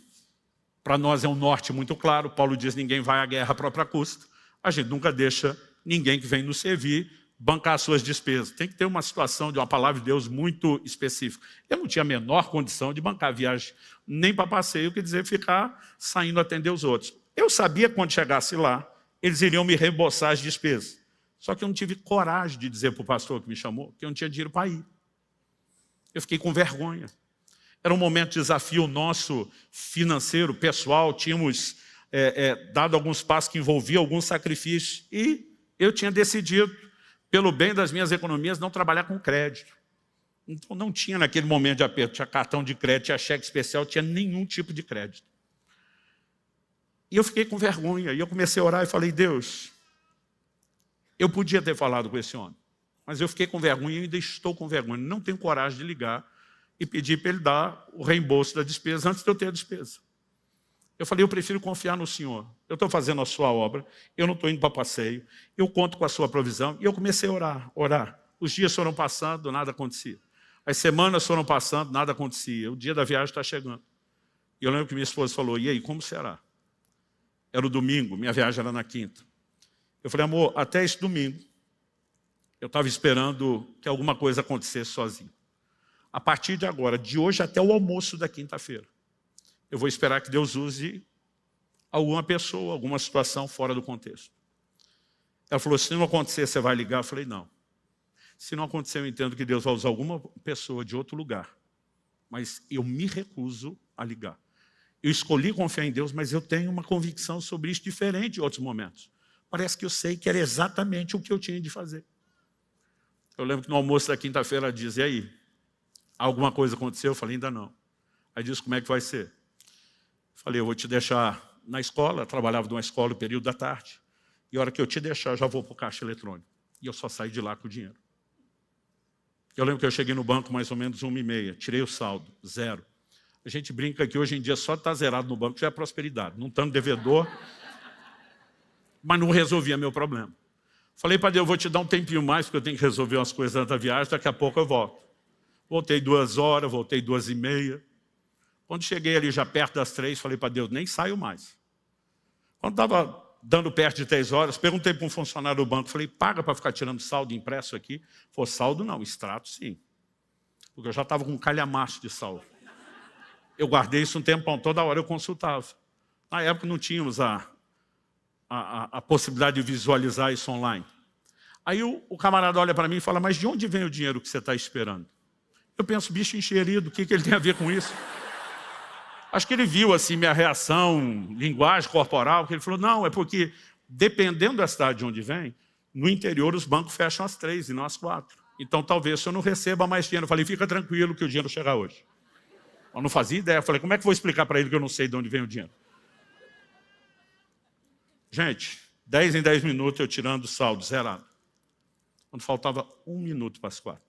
Speaker 1: para nós, é um norte muito claro. Paulo diz, ninguém vai à guerra à própria custa. A gente nunca deixa ninguém que vem nos servir bancar as suas despesas. Tem que ter uma situação de uma palavra de Deus muito específica. Eu não tinha a menor condição de bancar a viagem, nem para passeio, quer dizer, ficar saindo atender os outros. Eu sabia que quando chegasse lá, eles iriam me reembolsar as despesas. Só que eu não tive coragem de dizer para o pastor que me chamou que eu não tinha dinheiro para ir. Eu fiquei com vergonha. Era um momento de desafio nosso financeiro, pessoal, tínhamos dado alguns passos que envolviam alguns sacrifícios e eu tinha decidido, pelo bem das minhas economias, não trabalhar com crédito. Então não tinha naquele momento de aperto, tinha cartão de crédito, tinha cheque especial, tinha nenhum tipo de crédito. E eu fiquei com vergonha, e eu comecei a orar e falei, Deus, eu podia ter falado com esse homem, mas eu fiquei com vergonha e ainda estou com vergonha. Não tenho coragem de ligar e pedir para ele dar o reembolso da despesa antes de eu ter a despesa. Eu falei, eu prefiro confiar no Senhor. Eu estou fazendo a sua obra, eu não estou indo para passeio, eu conto com a sua provisão. E eu comecei a orar. Os dias foram passando, nada acontecia. As semanas foram passando, nada acontecia. O dia da viagem está chegando. E eu lembro que minha esposa falou, e aí, como será? Era o domingo, minha viagem era na quinta. Eu falei, amor, até esse domingo, eu estava esperando que alguma coisa acontecesse sozinho. A partir de agora, de hoje até o almoço da quinta-feira, eu vou esperar que Deus use alguma pessoa, alguma situação fora do contexto. Ela falou, se não acontecer, você vai ligar? Eu falei, não. Se não acontecer, eu entendo que Deus vai usar alguma pessoa de outro lugar. Mas eu me recuso a ligar. Eu escolhi confiar em Deus, mas eu tenho uma convicção sobre isso diferente em outros momentos. Parece que eu sei que era exatamente o que eu tinha de fazer. Eu lembro que no almoço da quinta-feira ela diz, e aí, alguma coisa aconteceu? Eu falei, ainda não. Aí disse, como é que vai ser? Falei, eu vou te deixar na escola, eu trabalhava numa escola no período da tarde, e a hora que eu te deixar, eu já vou para o caixa eletrônico. E eu só saí de lá com o dinheiro. Eu lembro que eu cheguei no banco mais ou menos 1h30, tirei o saldo, 0. A gente brinca que hoje em dia só estar zerado no banco já é prosperidade. Não estando devedor, mas não resolvia meu problema. Falei para Deus, eu vou te dar um tempinho mais, porque eu tenho que resolver umas coisas antes da viagem, daqui a pouco eu volto. Voltei 2 horas, voltei 2h30. Quando cheguei ali já perto das 3, falei para Deus, nem saio mais. Quando estava dando perto de 3 horas, perguntei para um funcionário do banco, falei, paga para ficar tirando saldo impresso aqui? Falei, saldo não, extrato sim. Porque eu já estava com um calhamaço de saldo. Eu guardei isso um tempão, toda hora eu consultava. Na época não tínhamos a possibilidade de visualizar isso online. Aí o camarada olha para mim e fala, mas de onde vem o dinheiro que você está esperando? Eu penso, bicho encherido, o que ele tem a ver com isso? Acho que ele viu assim minha reação, linguagem corporal, que ele falou, não, é porque, dependendo da cidade de onde vem, no interior os bancos fecham às 3 e não às 4. Então talvez eu não receba mais dinheiro. Eu falei, fica tranquilo que o dinheiro chega hoje. Eu não fazia ideia. Eu falei, como é que eu vou explicar para ele que eu não sei de onde vem o dinheiro? Gente, 10 em 10 minutos eu tirando o saldo, zerado. Quando faltava 1 minuto para as 4.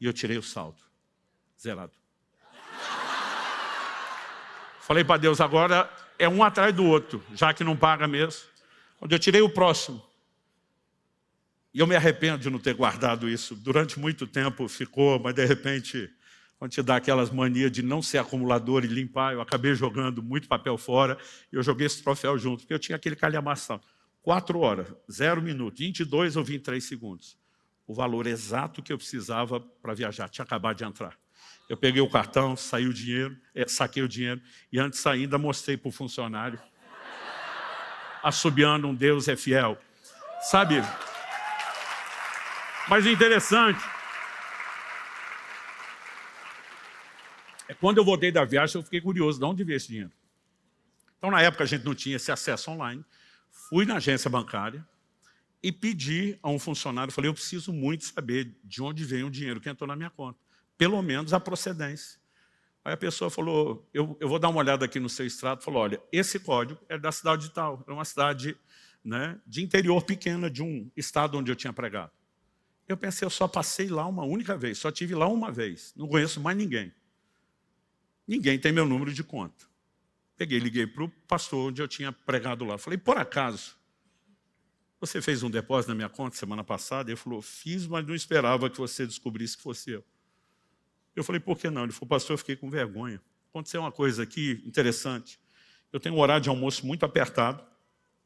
Speaker 1: E eu tirei o saldo, zerado. Falei para Deus, agora é um atrás do outro, já que não paga mesmo. Quando eu tirei o próximo, e eu me arrependo de não ter guardado isso. Durante muito tempo ficou, mas de repente, quando te dá aquelas manias de não ser acumulador e limpar, eu acabei jogando muito papel fora, e eu joguei esse troféu junto, porque eu tinha aquele calhamação. 4 horas, 0 minuto, 22 ou 23 segundos. O valor exato que eu precisava para viajar, tinha acabado de entrar. Eu peguei o cartão, saquei o dinheiro, e antes de sair, ainda mostrei para o funcionário, assobiando um Deus é fiel. Sabe? Mas o interessante é quando eu voltei da viagem, eu fiquei curioso, de onde veio esse dinheiro? Então, na época, a gente não tinha esse acesso online. Fui na agência bancária e pedi a um funcionário, falei, eu preciso muito saber de onde veio o dinheiro que entrou na minha conta. Pelo menos a procedência. Aí a pessoa falou, eu vou dar uma olhada aqui no seu extrato, falou, olha, esse código é da cidade de tal, é uma cidade, né, de interior pequena, de um estado onde eu tinha pregado. Eu pensei, eu só passei lá uma única vez, só tive lá uma vez, não conheço mais ninguém. Ninguém tem meu número de conta. Peguei, liguei para o pastor onde eu tinha pregado lá. Falei, por acaso, você fez um depósito na minha conta semana passada? Ele falou, fiz, mas não esperava que você descobrisse que fosse eu. Eu falei, por que não? Ele falou, pastor, eu fiquei com vergonha. Aconteceu uma coisa aqui interessante. Eu tenho um horário de almoço muito apertado,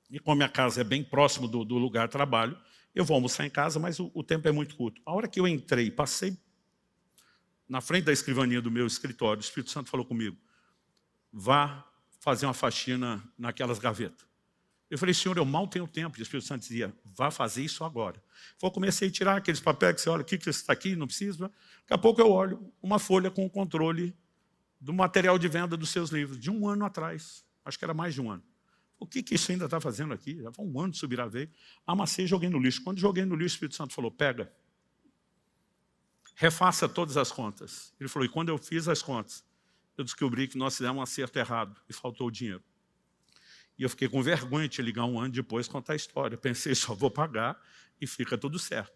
Speaker 1: e como a minha casa é bem próximo do lugar de trabalho, eu vou almoçar em casa, mas o tempo é muito curto. A hora que eu entrei, passei na frente da escrivaninha do meu escritório, o Espírito Santo falou comigo, vá fazer uma faxina naquelas gavetas. Eu falei, senhor, eu mal tenho tempo. E o Espírito Santo dizia, vá fazer isso agora. Eu comecei a tirar aqueles papéis que você olha, o que está aqui, não precisa. Daqui a pouco eu olho uma folha com o controle do material de venda dos seus livros, de 1 ano atrás. Acho que era mais de 1 ano. O que isso ainda está fazendo aqui? Já foi 1 ano de subir a veio. Amassei e joguei no lixo. Quando joguei no lixo, o Espírito Santo falou, pega. refaça todas as contas. Ele falou, e quando eu fiz as contas, eu descobri que nós fizemos um acerto errado e faltou o dinheiro. E eu fiquei com vergonha de ligar um ano depois e contar a história. Pensei, só vou pagar e fica tudo certo.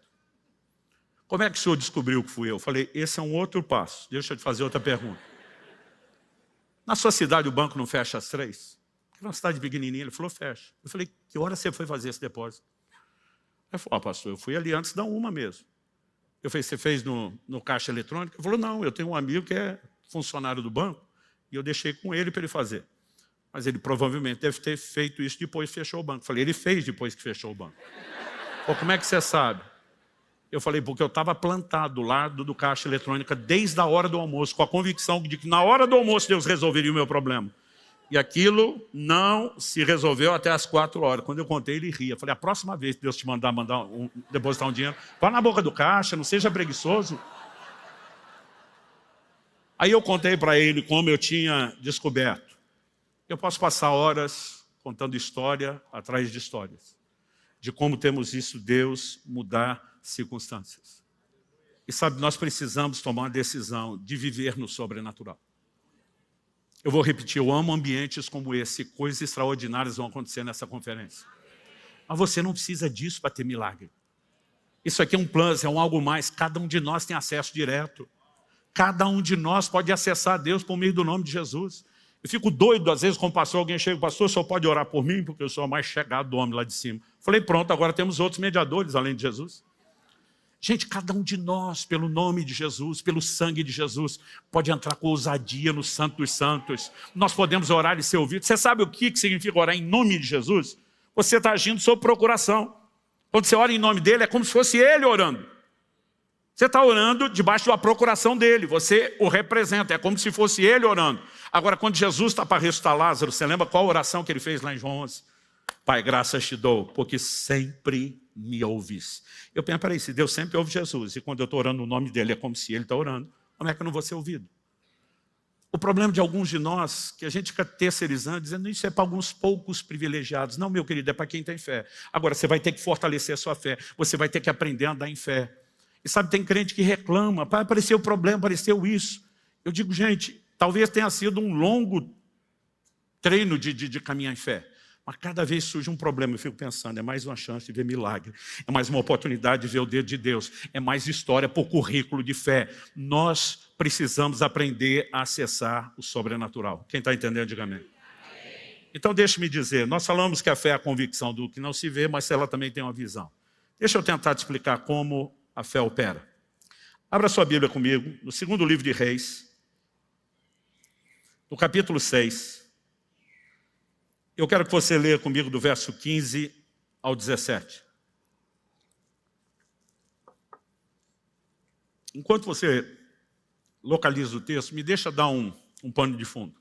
Speaker 1: Como é que o senhor descobriu que fui eu? Falei, esse é um outro passo. Deixa eu te fazer outra pergunta. Na sua cidade o banco não fecha às 3? É uma cidade pequenininha. Ele falou, fecha. Eu falei, que hora você foi fazer esse depósito? Ele falou, pastor, eu fui ali antes da 1 mesmo. Eu falei, você fez no caixa eletrônico? Ele falou, não, eu tenho um amigo que é funcionário do banco e eu deixei com ele para ele fazer. Mas ele provavelmente deve ter feito isso depois que fechou o banco. Eu falei, ele fez depois que fechou o banco. Pô, como é que você sabe? Eu falei, porque eu estava plantado do lado do caixa eletrônica desde a hora do almoço, com a convicção de que na hora do almoço Deus resolveria o meu problema. E aquilo não se resolveu até as 4 horas. Quando eu contei, ele ria. Eu falei, a próxima vez que Deus te mandar depositar um dinheiro, vá na boca do caixa, não seja preguiçoso. Aí eu contei para ele como eu tinha descoberto. Eu posso passar horas contando história atrás de histórias, de como temos visto Deus mudar circunstâncias. E sabe, nós precisamos tomar uma decisão de viver no sobrenatural. Eu vou repetir, eu amo ambientes como esse, coisas extraordinárias vão acontecer nessa conferência. Mas você não precisa disso para ter milagre. Isso aqui é um plus, é um algo mais, cada um de nós tem acesso direto. Cada um de nós pode acessar a Deus por meio do nome de Jesus. Eu fico doido, às vezes, como pastor, alguém chega, pastor, o senhor pode orar por mim? Porque eu sou o mais chegado do homem lá de cima. Falei, pronto, agora temos outros mediadores além de Jesus. Gente, cada um de nós, pelo nome de Jesus, pelo sangue de Jesus, pode entrar com ousadia no Santo dos Santos. Nós podemos orar e ser ouvidos. Você sabe o que significa orar em nome de Jesus? Você está agindo sob procuração. Quando você ora em nome dele, é como se fosse ele orando. Você está orando debaixo da procuração dele. Você o representa, é como se fosse ele orando. Agora, quando Jesus está para ressuscitar Lázaro, você lembra qual a oração que ele fez lá em João 11? Pai, graças te dou, porque sempre me ouvis. Eu penso, peraí, se Deus sempre ouve Jesus, e quando eu estou orando no nome dele, é como se ele está orando, como é que eu não vou ser ouvido? O problema de alguns de nós, que a gente fica terceirizando, dizendo, isso é para alguns poucos privilegiados. Não, meu querido, é para quem tem fé. Agora, você vai ter que fortalecer a sua fé, você vai ter que aprender a andar em fé. E sabe, tem crente que reclama, pai, apareceu o problema, apareceu isso. Eu digo, gente, talvez tenha sido um longo treino de caminhar em fé. Mas cada vez surge um problema, eu fico pensando, é mais uma chance de ver milagre, é mais uma oportunidade de ver o dedo de Deus, é mais história por currículo de fé. Nós precisamos aprender a acessar o sobrenatural. Quem está entendendo, diga amém. Então deixe-me dizer, nós falamos que a fé é a convicção do que não se vê, mas ela também tem uma visão. Deixa eu tentar te explicar como a fé opera. Abra sua Bíblia comigo, no 2º livro de Reis, no capítulo 6. Eu quero que você leia comigo do verso 15 ao 17. Enquanto você localiza o texto, me deixa dar um pano de fundo.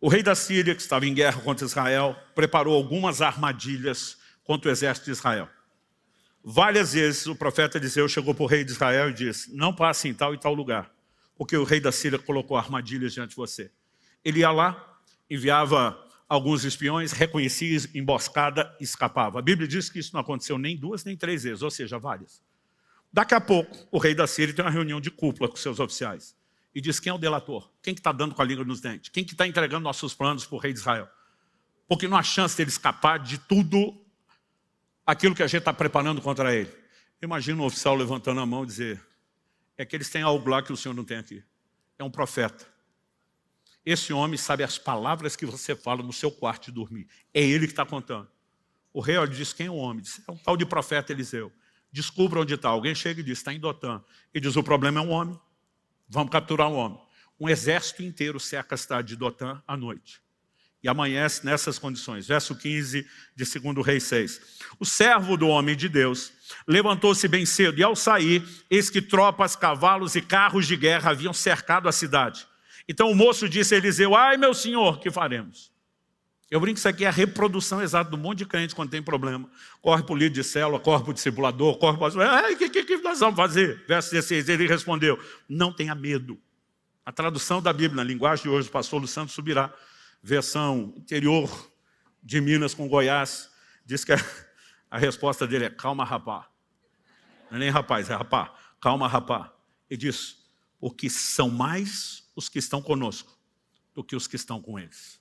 Speaker 1: O rei da Síria, que estava em guerra contra Israel, preparou algumas armadilhas contra o exército de Israel. Várias vezes o profeta Eliseu chegou para o rei de Israel e disse, não passe em tal e tal lugar, porque o rei da Síria colocou armadilhas diante de você. Ele ia lá, enviava alguns espiões, reconhecia emboscada e escapava. A Bíblia diz que isso não aconteceu nem 2 nem 3 vezes, ou seja, várias. Daqui a pouco, o rei da Síria tem uma reunião de cúpula com seus oficiais e diz, quem é o delator? Quem que está dando com a língua nos dentes? Quem que está entregando nossos planos para o rei de Israel? Porque não há chance dele escapar de tudo aquilo que a gente está preparando contra ele. Imagina um oficial levantando a mão e dizer, é que eles têm algo lá que o senhor não tem aqui. É um profeta. Esse homem sabe as palavras que você fala no seu quarto de dormir. É ele que está contando. O rei diz, quem é o homem? Diz, é um tal de profeta Eliseu. Descubra onde está. Alguém chega e diz, está em Dotã. E diz, o problema é um homem. Vamos capturar um homem. Um exército inteiro cerca a cidade de Dotã à noite. E amanhece nessas condições. Verso 15 de 2º Reis 6. O servo do homem de Deus levantou-se bem cedo e ao sair, eis que tropas, cavalos e carros de guerra haviam cercado a cidade. Então o moço disse a Eliseu, ai meu senhor, que faremos? Eu brinco que isso aqui é a reprodução exata do monte de crente quando tem problema. Corre para o líder de célula, corre para o discipulador, corre para o... O que nós vamos fazer? Verso 16, ele respondeu, não tenha medo. A tradução da Bíblia, na linguagem de hoje, o pastor Luciano Subirá, versão interior de Minas com Goiás, diz que a resposta dele é, calma rapá. Não é nem rapaz, é rapá. Calma rapá. Ele diz, porque são mais os que estão conosco do que os que estão com eles.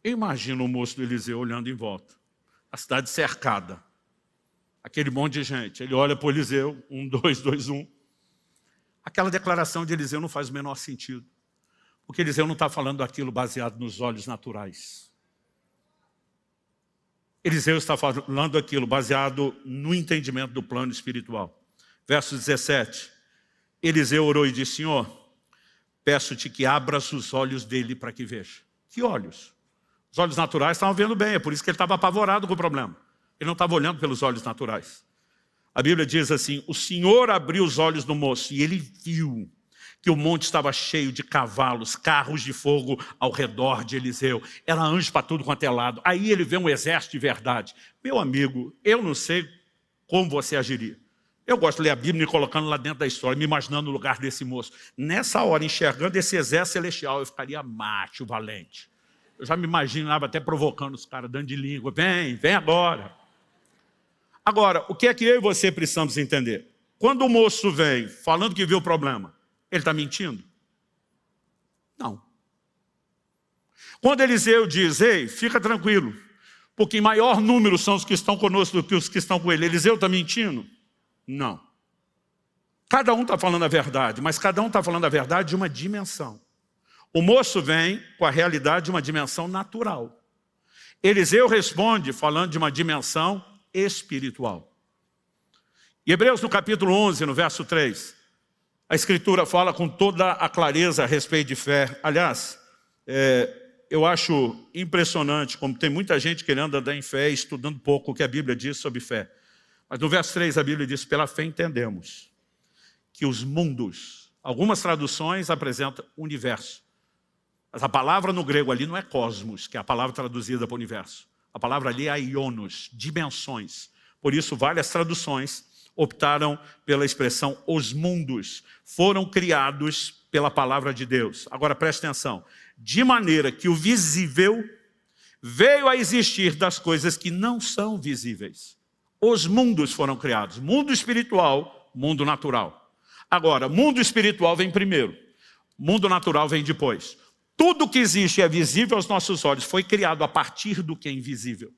Speaker 1: Eu imagino o moço do Eliseu olhando em volta, a cidade cercada, aquele monte de gente. Ele olha para o Eliseu, 1, 2, 2, 1. Aquela declaração de Eliseu não faz o menor sentido, porque Eliseu não está falando aquilo baseado nos olhos naturais. Eliseu está falando aquilo baseado no entendimento do plano espiritual. Verso 17. Eliseu orou e disse, Senhor, peço-te que abras os olhos dele para que veja. Que olhos? Os olhos naturais estavam vendo bem, é por isso que ele estava apavorado com o problema. Ele não estava olhando pelos olhos naturais. A Bíblia diz assim, o Senhor abriu os olhos do moço e ele viu que o monte estava cheio de cavalos, carros de fogo ao redor de Eliseu. Era anjo para tudo quanto é lado. Aí ele vê um exército de verdade. Meu amigo, eu não sei como você agiria. Eu gosto de ler a Bíblia e me colocando lá dentro da história, me imaginando no lugar desse moço. Nessa hora, enxergando esse exército celestial, eu ficaria macho, valente. Eu já me imaginava até provocando os caras, dando de língua. Vem agora. Agora, o que é que eu e você precisamos entender? Quando o moço vem falando que viu o problema, ele está mentindo? Não. Quando Eliseu diz, ei, fica tranquilo, porque em maior número são os que estão conosco do que os que estão com ele, Eliseu está mentindo? Não. Cada um está falando a verdade, mas cada um está falando a verdade de uma dimensão. O moço vem com a realidade de uma dimensão natural. Eliseu responde falando de uma dimensão espiritual. Em Hebreus, no capítulo 11, no verso 3, a Escritura fala com toda a clareza a respeito de fé. Aliás, eu acho impressionante como tem muita gente querendo andar em fé, estudando pouco o que a Bíblia diz sobre fé. Mas no verso 3 a Bíblia diz, pela fé entendemos que os mundos, algumas traduções apresentam universo. Mas a palavra no grego ali não é cosmos, que é a palavra traduzida para o universo. A palavra ali é aionos, dimensões. Por isso várias traduções optaram pela expressão os mundos. Foram criados pela palavra de Deus. Agora preste atenção. De maneira que o visível veio a existir das coisas que não são visíveis. Os mundos foram criados. Mundo espiritual, mundo natural. Agora, mundo espiritual vem primeiro. Mundo natural vem depois. Tudo que existe e é visível aos nossos olhos foi criado a partir do que é invisível.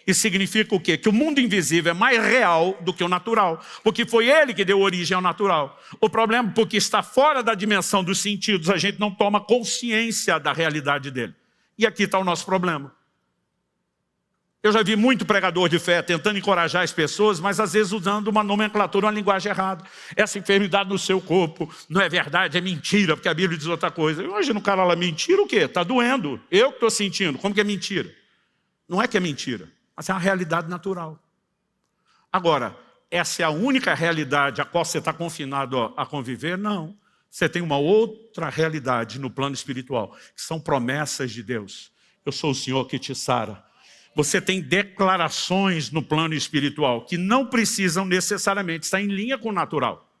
Speaker 1: Isso significa o quê? Que o mundo invisível é mais real do que o natural. Porque foi ele que deu origem ao natural. O problema é porque está fora da dimensão dos sentidos, a gente não toma consciência da realidade dele. E aqui está o nosso problema. Eu já vi muito pregador de fé tentando encorajar as pessoas, mas às vezes usando uma nomenclatura, uma linguagem errada. Essa enfermidade no seu corpo não é verdade, é mentira, porque a Bíblia diz outra coisa. Eu imagino o cara lá, mentira o quê? Está doendo. Eu que estou sentindo. Como que é mentira? Não é que é mentira, mas é uma realidade natural. Agora, essa é a única realidade a qual você está confinado a conviver? Não. Você tem uma outra realidade no plano espiritual, que são promessas de Deus. Eu sou o Senhor que te sara. Você tem declarações no plano espiritual que não precisam necessariamente estar em linha com o natural.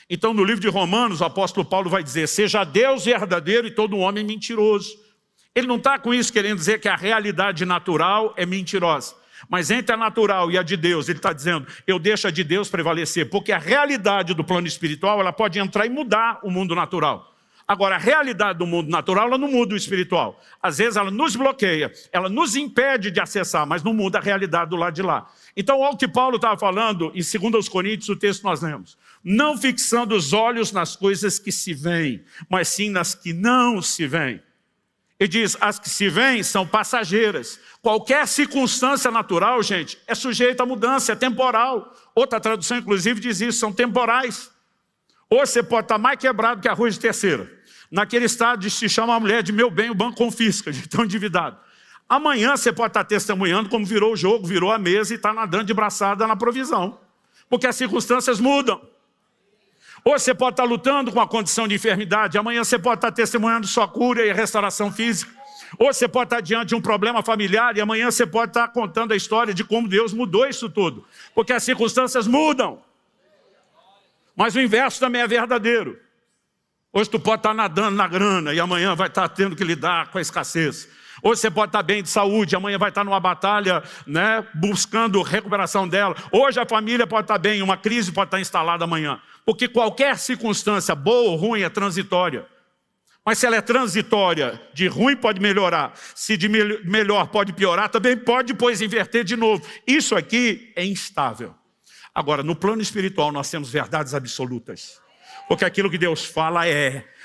Speaker 1: Então, no livro de Romanos, o apóstolo Paulo vai dizer, seja Deus verdadeiro e todo homem mentiroso. Ele não está com isso querendo dizer que a realidade natural é mentirosa. Mas entre a natural e a de Deus, ele está dizendo, eu deixo a de Deus prevalecer, porque a realidade do plano espiritual, ela pode entrar e mudar o mundo natural. Agora, a realidade do mundo natural, ela não muda o espiritual. Às vezes ela nos bloqueia, ela nos impede de acessar, mas não muda a realidade do lado de lá. Então, olha o que Paulo estava falando em 2 Coríntios, o texto que nós lemos. Não fixando os olhos nas coisas que se veem, mas sim nas que não se veem. Ele diz, as que se veem são passageiras. Qualquer circunstância natural, gente, é sujeita a mudança, é temporal. Outra tradução, inclusive, diz isso, são temporais. Hoje você pode estar mais quebrado que arroz de terceira. Naquele estado se chama a mulher de meu bem, o banco confisca, de tão endividado. Amanhã você pode estar testemunhando como virou o jogo, virou a mesa e está nadando de braçada na provisão. Porque as circunstâncias mudam. Hoje você pode estar lutando com a condição de enfermidade, amanhã você pode estar testemunhando sua cura e restauração física. Hoje você pode estar diante de um problema familiar e amanhã você pode estar contando a história de como Deus mudou isso tudo. Porque as circunstâncias mudam. Mas o inverso também é verdadeiro. Hoje tu pode estar nadando na grana e amanhã vai estar tendo que lidar com a escassez. Hoje você pode estar bem de saúde, amanhã vai estar numa batalha, né, buscando recuperação dela. Hoje a família pode estar bem, uma crise pode estar instalada amanhã. Porque qualquer circunstância, boa ou ruim, é transitória. Mas se ela é transitória, de ruim pode melhorar, se de melhor pode piorar, também pode depois inverter de novo. Isso aqui é instável. Agora, no plano espiritual, nós temos verdades absolutas. Porque aquilo que Deus fala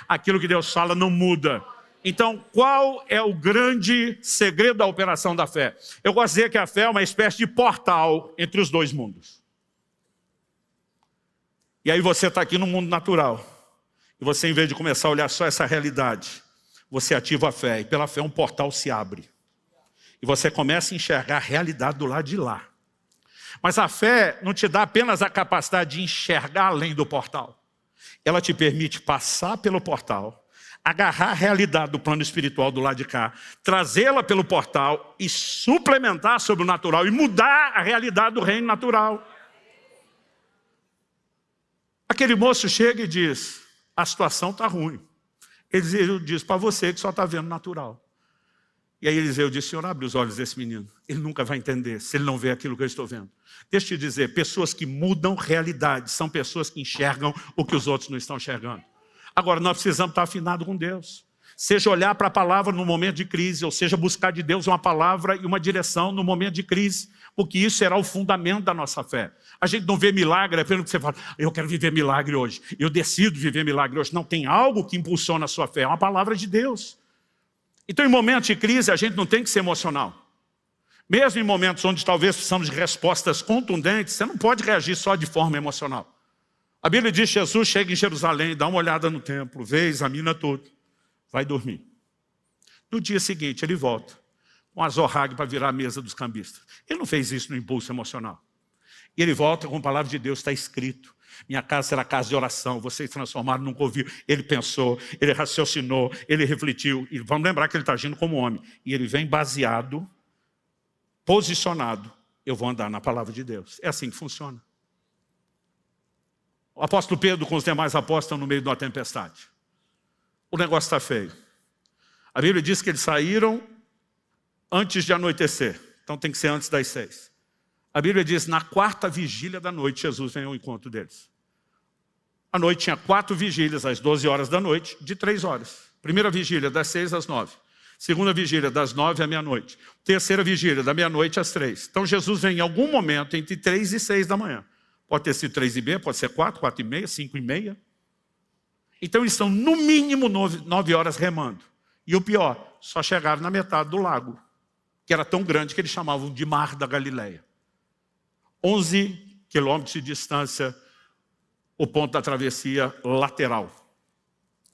Speaker 1: aquilo que Deus fala não muda. Então, qual é o grande segredo da operação da fé? Eu gosto de dizer que a fé é uma espécie de portal entre os dois mundos. E aí você está aqui no mundo natural. E você, em vez de começar a olhar só essa realidade, você ativa a fé. E pela fé um portal se abre. E você começa a enxergar a realidade do lado de lá. Mas a fé não te dá apenas a capacidade de enxergar além do portal. Ela te permite passar pelo portal, agarrar a realidade do plano espiritual do lado de cá, trazê-la pelo portal e suplementar sobre o natural e mudar a realidade do reino natural. Aquele moço chega e diz, a situação está ruim. Eliseu diz para você que só está vendo natural. E aí Eliseu disse, Senhor, abre os olhos desse menino. Ele nunca vai entender se ele não vê aquilo que eu estou vendo. Deixa eu te dizer, pessoas que mudam realidade são pessoas que enxergam o que os outros não estão enxergando. Agora, nós precisamos estar afinados com Deus. Seja olhar para a palavra no momento de crise, ou seja, buscar de Deus uma palavra e uma direção no momento de crise, porque isso será o fundamento da nossa fé. A gente não vê milagre, é pelo que você fala, eu quero viver milagre hoje, eu decido viver milagre hoje. Não, tem algo que impulsiona a sua fé, é uma palavra de Deus. Então, em momentos de crise, a gente não tem que ser emocional. Mesmo em momentos onde talvez precisamos de respostas contundentes, você não pode reagir só de forma emocional. A Bíblia diz que Jesus chega em Jerusalém, dá uma olhada no templo, vê, examina tudo, vai dormir. No dia seguinte, ele volta com a zorrague para virar a mesa dos cambistas. Ele não fez isso no impulso emocional. E ele volta com a palavra de Deus, está escrito. Minha casa será casa de oração, vocês transformaram num covil. Ele pensou, ele raciocinou, ele refletiu. E vamos lembrar que ele está agindo como homem. E ele vem baseado, posicionado. Eu vou andar na palavra de Deus. É assim que funciona. O apóstolo Pedro com os demais apóstolos estão no meio de uma tempestade. O negócio está feio. A Bíblia diz que eles saíram antes de anoitecer. Então tem que ser antes das 6. A Bíblia diz, na 4ª vigília da noite, Jesus vem ao encontro deles. A noite tinha 4 vigílias, às 12 horas da noite, de 3 horas. Primeira vigília, das 6 às 9. Segunda vigília, das 9 à meia-noite. Terceira vigília, da meia-noite às 3. Então Jesus vem em algum momento entre 3 e 6 da manhã. Pode ter sido 3:30, pode ser 4, 4:30, 5:30. Então eles estão no mínimo 9 horas remando. E o pior, só chegaram na metade do lago, que era tão grande que eles chamavam de Mar da Galileia. 11 quilômetros de distância, o ponto da travessia lateral.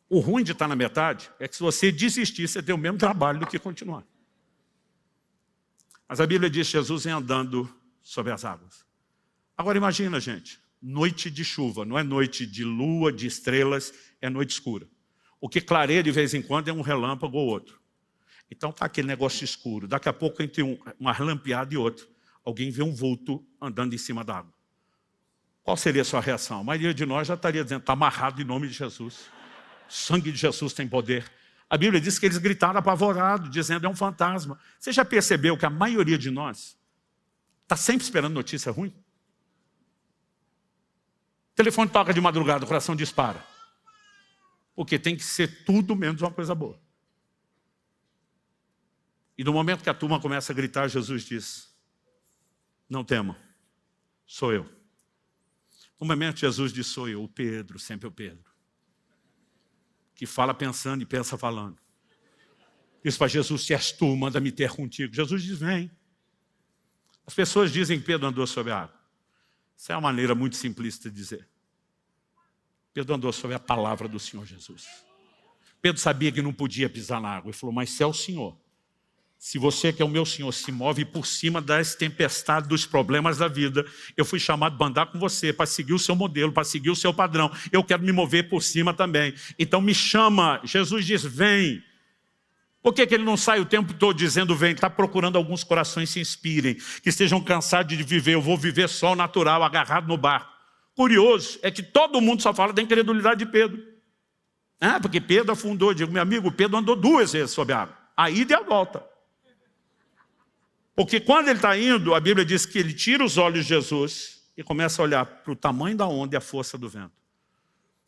Speaker 1: O ruim de estar na metade é que se você desistir, você tem o mesmo trabalho do que continuar. Mas a Bíblia diz que Jesus vem andando sobre as águas. Agora imagina, gente, noite de chuva, não é noite de lua, de estrelas, é noite escura. O que clareia de vez em quando é um relâmpago ou outro. Então está aquele negócio escuro. Daqui a pouco, entre uma relampeada e outra, alguém vê um vulto andando em cima da água. Qual seria a sua reação? A maioria de nós já estaria dizendo, está amarrado em nome de Jesus. O sangue de Jesus tem poder. A Bíblia diz que eles gritaram apavorado, dizendo, é um fantasma. Você já percebeu que a maioria de nós está sempre esperando notícia ruim? O telefone toca de madrugada, o coração dispara. Porque tem que ser tudo menos uma coisa boa. E no momento que a turma começa a gritar, Jesus diz, não tema, sou eu. No momento Jesus diz, sou eu, o Pedro, sempre o Pedro. Que fala pensando e pensa falando. Diz para Jesus, se és tu, manda me ter contigo. Jesus diz, vem. As pessoas dizem que Pedro andou sobre a água. Essa é uma maneira muito simplista de dizer. Pedro andou sobre a palavra do Senhor Jesus. Pedro sabia que não podia pisar na água. Ele falou, mas se é o Senhor, se você que é o meu Senhor se move por cima das tempestades, dos problemas da vida, eu fui chamado para andar com você, para seguir o seu modelo, para seguir o seu padrão. Eu quero me mover por cima também. Então me chama. Jesus diz, vem. Por que ele não sai o tempo todo dizendo vem? Está procurando alguns corações que se inspirem, que estejam cansados de viver. Eu vou viver só o natural, agarrado no barco. Curioso é que todo mundo só fala da incredulidade de Pedro. Porque Pedro afundou. Eu digo, meu amigo, Pedro andou 2 vezes sobre a água. a ida e a volta. Porque quando ele está indo, a Bíblia diz que ele tira os olhos de Jesus e começa a olhar para o tamanho da onda e a força do vento.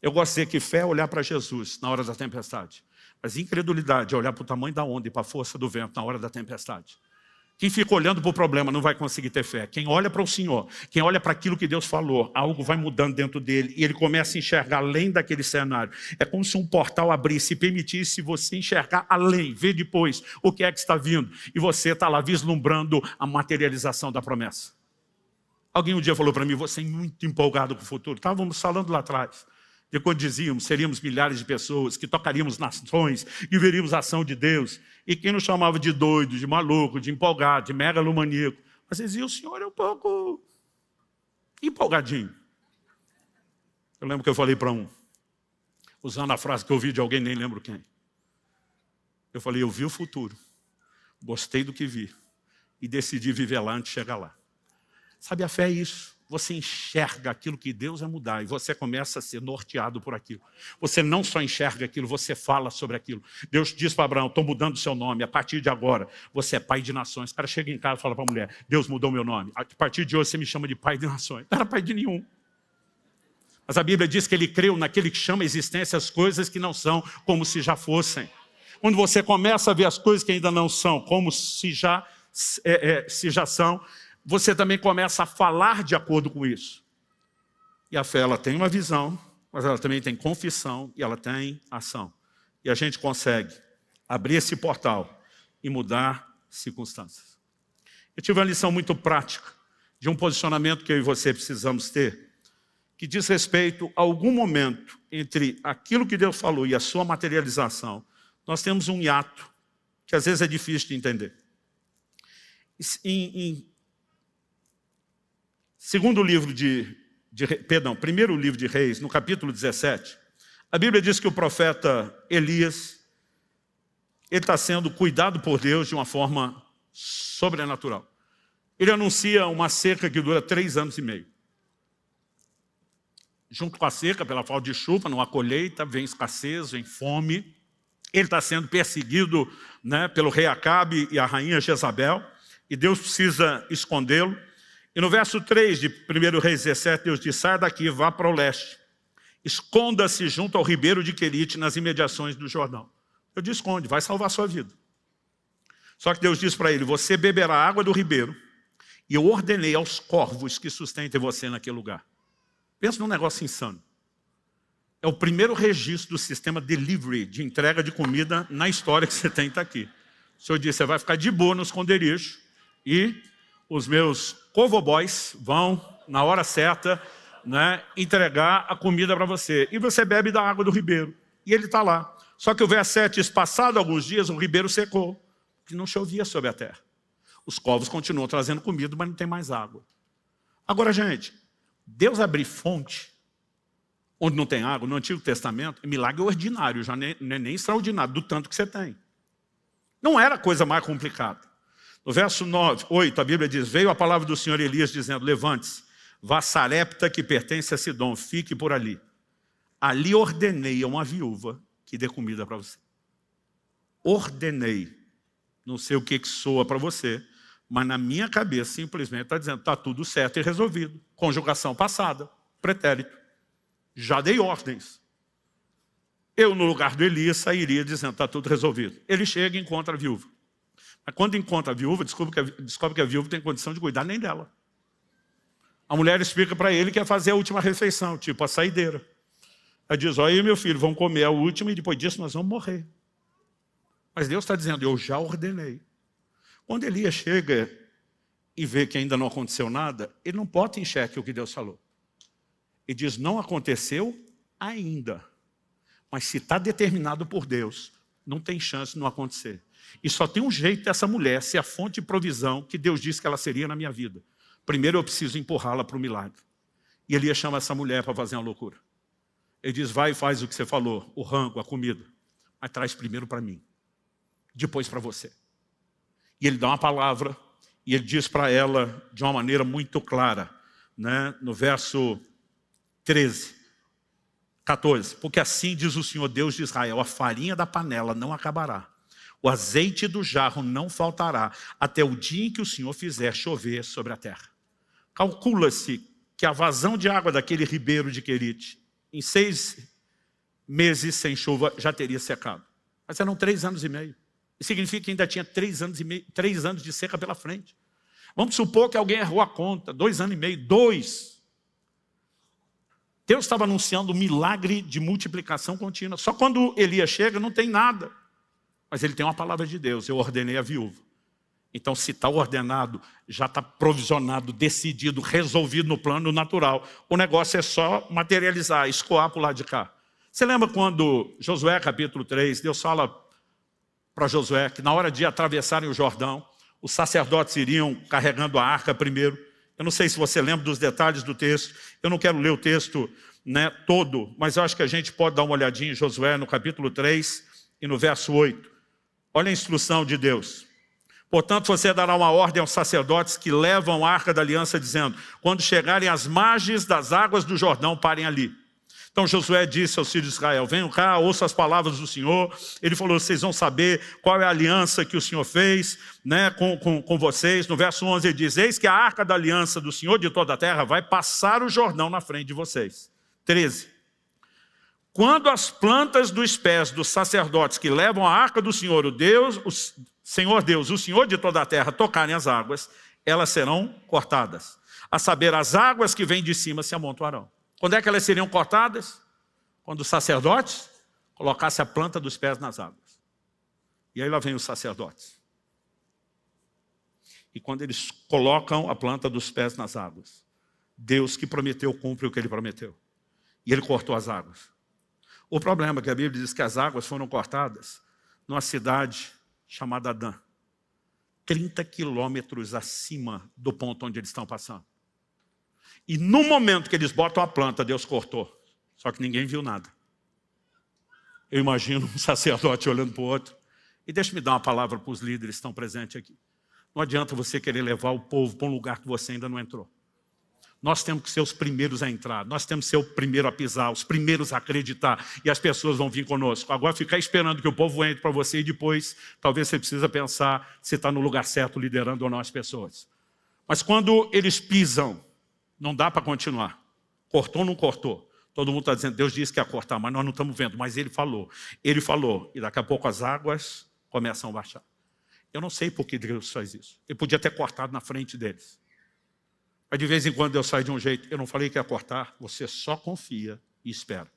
Speaker 1: Eu gosto de dizer que fé é olhar para Jesus na hora da tempestade. Mas incredulidade é olhar para o tamanho da onda e para a força do vento na hora da tempestade. Quem fica olhando para o problema não vai conseguir ter fé. Quem olha para o Senhor, quem olha para aquilo que Deus falou, algo vai mudando dentro dele e ele começa a enxergar além daquele cenário. É como se um portal abrisse e permitisse você enxergar além, ver depois o que é que está vindo. E você está lá vislumbrando a materialização da promessa. Alguém um dia falou para mim, você é muito empolgado com o futuro. Estávamos falando lá atrás. E quando dizíamos, seríamos milhares de pessoas, que tocaríamos nações e veríamos a ação de Deus. E quem nos chamava de doido, de maluco, de empolgado, de megalomaníaco. Mas dizia, o senhor é um pouco empolgadinho. Eu lembro que eu falei para um, usando a frase que eu ouvi de alguém, nem lembro quem. Eu falei, eu vi o futuro, gostei do que vi e decidi viver lá antes de chegar lá. Sabe, a fé é isso. Você enxerga aquilo que Deus vai mudar e você começa a ser norteado por aquilo. Você não só enxerga aquilo, você fala sobre aquilo. Deus diz para Abraão, estou mudando o seu nome, a partir de agora você é pai de nações. O cara chega em casa e fala para a mulher, Deus mudou meu nome. A partir de hoje você me chama de pai de nações. Não era pai de nenhum. Mas a Bíblia diz que ele creu naquele que chama a existência as coisas que não são como se já fossem. Quando você começa a ver as coisas que ainda não são como se já são, você também começa a falar de acordo com isso. E a fé, ela tem uma visão, mas ela também tem confissão e ela tem ação. E a gente consegue abrir esse portal e mudar circunstâncias. Eu tive uma lição muito prática de um posicionamento que eu e você precisamos ter, que diz respeito a algum momento entre aquilo que Deus falou e a sua materialização. Nós temos um hiato que às vezes é difícil de entender. Primeiro livro de Reis, no capítulo 17, a Bíblia diz que o profeta Elias, ele está sendo cuidado por Deus de uma forma sobrenatural. Ele anuncia uma seca que dura 3 anos e meio. Junto com a seca, pela falta de chuva, não há colheita, vem escassez, vem fome. Ele está sendo perseguido, pelo rei Acabe e a rainha Jezabel, e Deus precisa escondê-lo. E no verso 3 de 1 Reis 17, Deus diz, saia daqui, vá para o leste. Esconda-se junto ao ribeiro de Querite, nas imediações do Jordão. Eu disse, esconde, vai salvar a sua vida. Só que Deus diz para ele, você beberá a água do ribeiro, e eu ordenei aos corvos que sustentem você naquele lugar. Pensa num negócio insano. É o primeiro registro do sistema delivery, de entrega de comida na história que você tem, está aqui. O Senhor disse, você vai ficar de boa no esconderijo, e os meus covoboys vão, na hora certa, entregar a comida para você. E você bebe da água do ribeiro. E ele está lá. Só que o verso 7 diz, passado alguns dias, o ribeiro secou, que não chovia sobre a terra. Os corvos continuam trazendo comida, mas não tem mais água. Agora, gente, Deus abrir fonte, onde não tem água, no Antigo Testamento, é milagre ordinário, já não é nem extraordinário, do tanto que você tem. Não era a coisa mais complicada. No verso 8, a Bíblia diz, veio a palavra do Senhor Elias dizendo, levante-se, vá a Sarepta, que pertence a Sidom, fique por ali. Ali ordenei a uma viúva que dê comida para você. Ordenei. Não sei o que soa para você, mas na minha cabeça simplesmente está dizendo, está tudo certo e resolvido. Conjugação passada, pretérito. Já dei ordens. Eu, no lugar do Elias, sairia dizendo, está tudo resolvido. Ele chega e encontra a viúva. Mas quando encontra a viúva, descobre que a viúva tem condição de cuidar nem dela. A mulher explica para ele que quer fazer a última refeição, tipo a saideira. Ela diz, olha, meu filho, vamos comer a última e depois disso nós vamos morrer. Mas Deus está dizendo, eu já ordenei. Quando Elias chega e vê que ainda não aconteceu nada, ele não bota em xeque o que Deus falou. Ele diz, não aconteceu ainda. Mas se está determinado por Deus, não tem chance de não acontecer. E só tem um jeito dessa mulher ser a fonte de provisão que Deus disse que ela seria na minha vida. Primeiro eu preciso empurrá-la para o milagre. E Elias chama essa mulher para fazer uma loucura. Ele diz, vai e faz o que você falou, o rango, a comida. Mas traz primeiro para mim, depois para você. E ele dá uma palavra, e ele diz para ela de uma maneira muito clara, no verso 14, porque assim diz o Senhor Deus de Israel, a farinha da panela não acabará,
Speaker 2: O azeite do jarro não faltará até o dia em que o Senhor fizer chover sobre a terra. Calcula-se que a vazão de água daquele ribeiro de Querite, em 6 meses sem chuva, já teria secado. Mas eram 3 anos e meio. Isso significa que ainda tinha 3 anos e meio, 3 anos de seca pela frente. Vamos supor que alguém errou a conta, 2 anos e meio, 2. Deus estava anunciando um milagre de multiplicação contínua. Só quando Elias chega, não tem nada. Mas ele tem uma palavra de Deus, eu ordenei a viúva. Então, se está ordenado, já está provisionado, decidido, resolvido no plano natural. O negócio é só materializar, escoar para o lado de cá. Você lembra quando Josué, capítulo 3, Deus fala para Josué que na hora de atravessarem o Jordão, os sacerdotes iriam carregando a arca primeiro. Eu não sei se você lembra dos detalhes do texto. Eu não quero ler o texto, né, todo, mas eu acho que a gente pode dar uma olhadinha em Josué no capítulo 3 e no verso 8. Olha a instrução de Deus. Portanto, você dará uma ordem aos sacerdotes que levam a arca da aliança, dizendo: quando chegarem às margens das águas do Jordão, parem ali. Então Josué disse aos filhos de Israel: venham cá, ouçam as palavras do Senhor. Ele falou: vocês vão saber qual é a aliança que o Senhor fez, né, com vocês. No verso 11 ele diz: eis que a arca da aliança do Senhor de toda a terra vai passar o Jordão na frente de vocês. 13. Quando as plantas dos pés dos sacerdotes que levam a arca do Senhor, o Senhor Deus, o Senhor de toda a terra, tocarem as águas, elas serão cortadas. A saber, as águas que vêm de cima se amontoarão. Quando é que elas seriam cortadas? Quando os sacerdotes colocassem a planta dos pés nas águas. E aí lá vem os sacerdotes. E quando eles colocam a planta dos pés nas águas, Deus que prometeu cumpre o que Ele prometeu. E Ele cortou as águas. O problema é que a Bíblia diz que as águas foram cortadas numa cidade chamada Adã, 30 quilômetros acima do ponto onde eles estão passando. E no momento que eles botam a planta, Deus cortou. Só que ninguém viu nada. Eu imagino um sacerdote olhando para o outro. E deixa-me dar uma palavra para os líderes que estão presentes aqui. Não adianta você querer levar o povo para um lugar que você ainda não entrou. Nós temos que ser os primeiros a entrar. Nós temos que ser o primeiro a pisar, os primeiros a acreditar. E as pessoas vão vir conosco. Agora ficar esperando que o povo entre para você e depois, talvez você precisa pensar se está no lugar certo liderando ou não as pessoas. Mas quando eles pisam, não dá para continuar. Cortou ou não cortou? Todo mundo está dizendo, Deus disse que ia cortar, mas nós não estamos vendo. Mas Ele falou. Ele falou. E daqui a pouco as águas começam a baixar. Eu não sei por que Deus faz isso. Ele podia ter cortado na frente deles. Mas de vez em quando Deus sai de um jeito. Eu não falei que ia cortar. Você só confia e espera.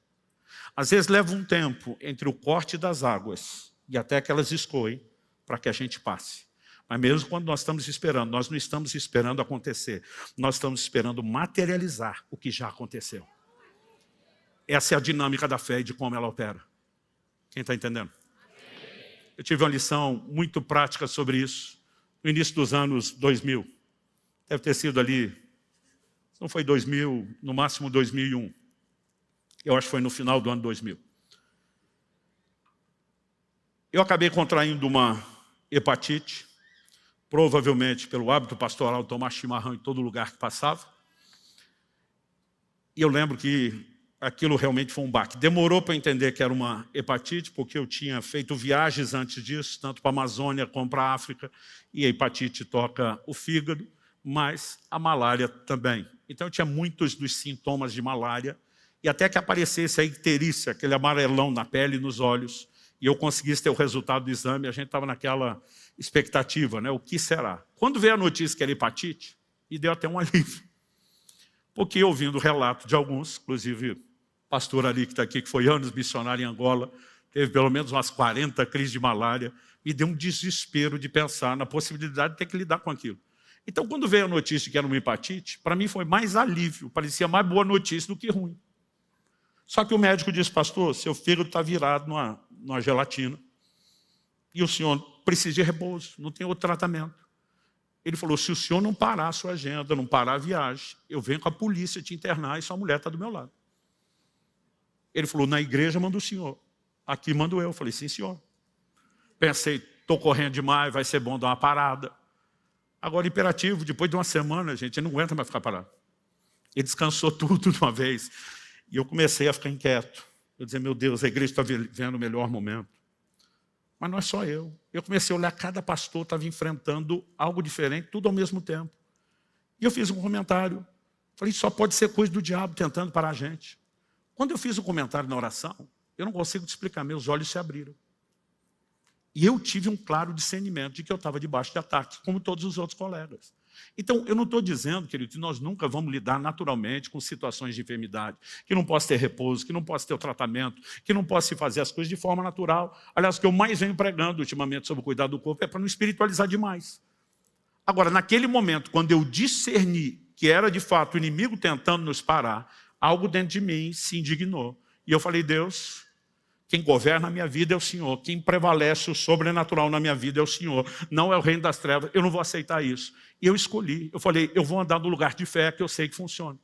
Speaker 2: Às vezes leva um tempo entre o corte das águas e até que elas escoem para que a gente passe. Mas mesmo quando nós estamos esperando, nós não estamos esperando acontecer. Nós estamos esperando materializar o que já aconteceu. Essa é a dinâmica da fé e de como ela opera. Quem está entendendo? Eu tive uma lição muito prática sobre isso no início dos anos 2000. Deve ter sido ali, não foi 2000, no máximo 2001. Eu acho que foi no final do ano 2000. Eu acabei contraindo uma hepatite, provavelmente pelo hábito pastoral de tomar chimarrão em todo lugar que passava. E eu lembro que aquilo realmente foi um baque. Demorou para entender que era uma hepatite, porque eu tinha feito viagens antes disso, tanto para a Amazônia como para a África, e a hepatite toca o fígado, mas a malária também. Então eu tinha muitos dos sintomas de malária, e até que aparecesse a icterícia, aquele amarelão na pele e nos olhos, e eu conseguisse ter o resultado do exame, a gente estava naquela expectativa, né? O que será? Quando veio a notícia que era hepatite, me deu até um alívio. Porque ouvindo o relato de alguns, inclusive pastor ali que está aqui, que foi anos missionário em Angola, teve pelo menos umas 40 crises de malária, me deu um desespero de pensar na possibilidade de ter que lidar com aquilo. Então, quando veio a notícia de que era uma hepatite, para mim foi mais alívio, parecia mais boa notícia do que ruim. Só que o médico disse, pastor, seu fígado está virado numa gelatina, e o senhor precisa de repouso, não tem outro tratamento. Ele falou, se o senhor não parar a sua agenda, não parar a viagem, eu venho com a polícia te internar e sua mulher está do meu lado. Ele falou, na igreja manda o senhor, aqui mando eu. Eu falei, sim, senhor. Pensei, estou correndo demais, vai ser bom dar uma parada. Agora, imperativo, depois de uma semana, a gente não aguenta mais ficar parado. Ele descansou tudo de uma vez. E eu comecei a ficar inquieto. Eu dizia, meu Deus, a igreja está vivendo o melhor momento. Mas não é só eu. Eu comecei a olhar, cada pastor estava enfrentando algo diferente, tudo ao mesmo tempo. E eu fiz um comentário. Falei, só pode ser coisa do diabo tentando parar a gente. Quando eu fiz o comentário na oração, eu não consigo te explicar, meus olhos se abriram. E eu tive um claro discernimento de que eu estava debaixo de ataque, como todos os outros colegas. Então, eu não estou dizendo, querido, que nós nunca vamos lidar naturalmente com situações de enfermidade, que não possa ter repouso, que não possa ter o tratamento, que não possa se fazer as coisas de forma natural. Aliás, o que eu mais venho pregando ultimamente sobre o cuidado do corpo é para não espiritualizar demais. Agora, naquele momento, quando eu discerni que era de fato o inimigo tentando nos parar, algo dentro de mim se indignou. E eu falei, Deus, quem governa a minha vida é o Senhor. Quem prevalece o sobrenatural na minha vida é o Senhor. Não é o reino das trevas. Eu não vou aceitar isso. E eu escolhi. Eu falei, eu vou andar no lugar de fé que eu sei que funciona.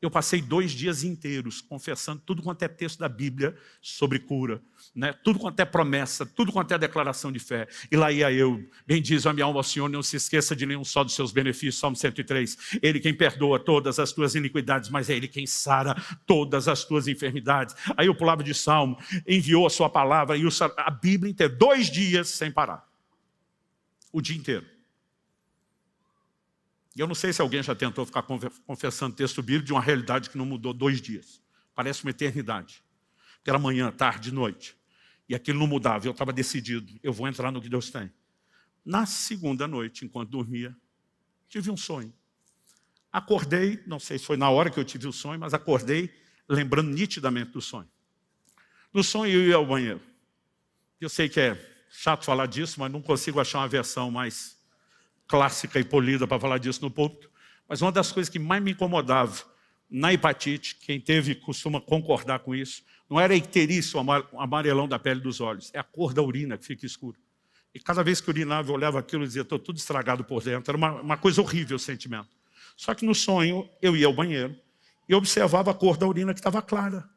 Speaker 2: Eu passei 2 dias inteiros confessando tudo quanto é texto da Bíblia sobre cura, né? Tudo quanto é promessa, tudo quanto é declaração de fé. E lá ia eu, bendiz a minha alma ao Senhor, não se esqueça de nenhum só dos seus benefícios, Salmo 103. Ele quem perdoa todas as tuas iniquidades, mas é Ele quem sara todas as tuas enfermidades. Aí eu pulava de salmo, enviou a sua palavra, e a Bíblia inteira, 2 dias sem parar. O dia inteiro. E eu não sei se alguém já tentou ficar confessando texto bíblico de uma realidade que não mudou 2 dias. Parece uma eternidade. Porque era manhã, tarde, noite. E aquilo não mudava. Eu estava decidido. Eu vou entrar no que Deus tem. Na segunda noite, enquanto dormia, tive um sonho. Acordei, não sei se foi na hora que eu tive o sonho, mas acordei lembrando nitidamente do sonho. No sonho eu ia ao banheiro. Eu sei que é chato falar disso, mas não consigo achar uma versão mais clássica e polida para falar disso no púlpito, mas uma das coisas que mais me incomodava na hepatite, quem teve costuma concordar com isso, não era a icterícia, o amarelão da pele dos olhos, é a cor da urina que fica escura. E cada vez que eu urinava, eu olhava aquilo e dizia, estou tudo estragado por dentro. Era uma coisa horrível o sentimento. Só que no sonho, eu ia ao banheiro e observava a cor da urina que estava clara.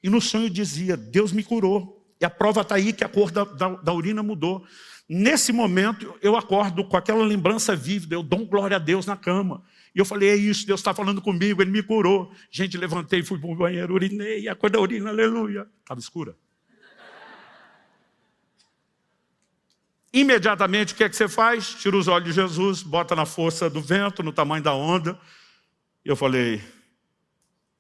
Speaker 2: E no sonho eu dizia, Deus me curou. E a prova está aí que a cor da urina mudou. Nesse momento, eu acordo com aquela lembrança vívida, eu dou glória a Deus na cama. E eu falei, é isso, Deus está falando comigo, Ele me curou. Gente, levantei, fui para o banheiro, urinei, e a cor da urina, aleluia. Estava escura. Imediatamente, o que é que você faz? Tira os olhos de Jesus, bota na força do vento, no tamanho da onda. E eu falei,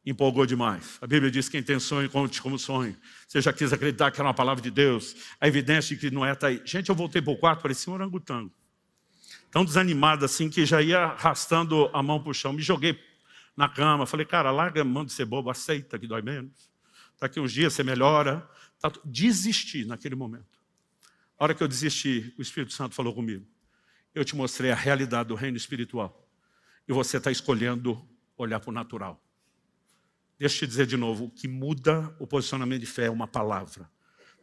Speaker 2: empolgou demais. A Bíblia diz que quem tem sonho, conte como sonho. Você já quis acreditar que era uma palavra de Deus. A evidência de que não é, está aí. Gente, eu voltei para o quarto, parecia um orangotango. Tão desanimado assim, que já ia arrastando a mão para o chão. Me joguei na cama. Falei, cara, larga a mão de ser bobo, aceita que dói menos. Daqui uns dias você melhora. Desisti naquele momento. A hora que eu desisti, o Espírito Santo falou comigo. Eu te mostrei a realidade do reino espiritual. E você está escolhendo olhar para o natural. Deixa eu te dizer de novo, o que muda o posicionamento de fé é uma palavra.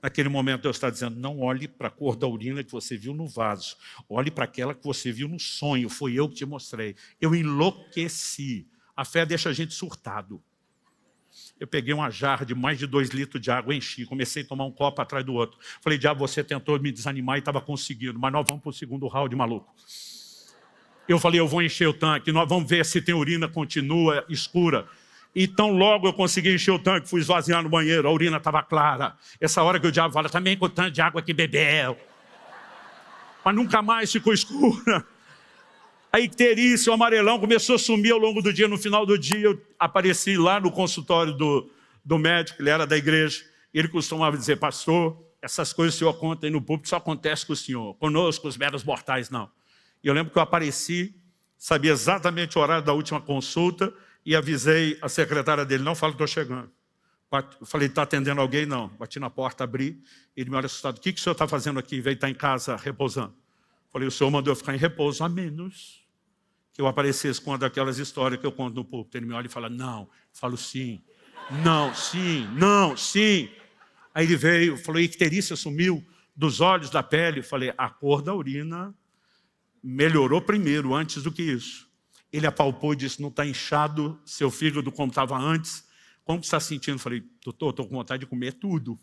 Speaker 2: Naquele momento Deus está dizendo, não olhe para a cor da urina que você viu no vaso. Olhe para aquela que você viu no sonho. Foi eu que te mostrei. Eu enlouqueci. A fé deixa a gente surtado. Eu peguei uma jarra de mais de 2 litros de água, enchi, comecei a tomar um copo atrás do outro. Falei, diabo, você tentou me desanimar e estava conseguindo, mas nós vamos para o segundo round, maluco. Eu falei, eu vou encher o tanque, nós vamos ver se tem urina, continua escura. Então logo eu consegui encher o tanque, fui esvaziar no banheiro, a urina estava clara. Essa hora que o diabo fala, também com o tanque de água que bebeu. Mas nunca mais ficou escura. A icterícia, o amarelão começou a sumir ao longo do dia. No final do dia eu apareci lá no consultório do médico, ele era da igreja. Ele costumava dizer, pastor, essas coisas que o senhor conta aí no público só acontece com o senhor. Conosco, os meros mortais, não. E eu lembro que eu apareci, sabia exatamente o horário da última consulta, e avisei a secretária dele, não fala que estou chegando. Eu falei, está atendendo alguém? Não. Bati na porta, abri, ele me olha assustado. O que o senhor está fazendo aqui? Veio estar em casa repousando. Falei, o senhor mandou eu ficar em repouso, a menos que eu aparecesse com uma daquelas histórias que eu conto no púlpito. Ele me olha e fala, não. Eu falo, sim. Não, sim, não, sim. Aí ele veio, falou, icterícia sumiu dos olhos, da pele. Eu falei, a cor da urina melhorou primeiro, antes do que isso. Ele apalpou e disse, não está inchado seu fígado como estava antes? Como você está sentindo? Eu falei, doutor, estou com vontade de comer tudo.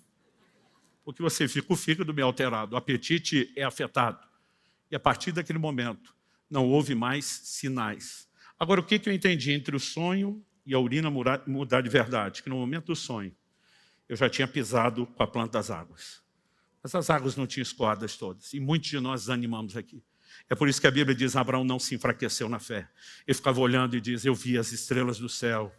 Speaker 2: Porque você fica o fígado meio alterado, o apetite é afetado. E a partir daquele momento, não houve mais sinais. Agora, o que eu entendi entre o sonho e a urina mudar de verdade? Que no momento do sonho, eu já tinha pisado com a planta das águas. Mas as águas não tinham escoadas todas, e muitos de nós desanimamos aqui. É por isso que a Bíblia diz, Abraão não se enfraqueceu na fé. Ele ficava olhando e diz, eu vi as estrelas do céu,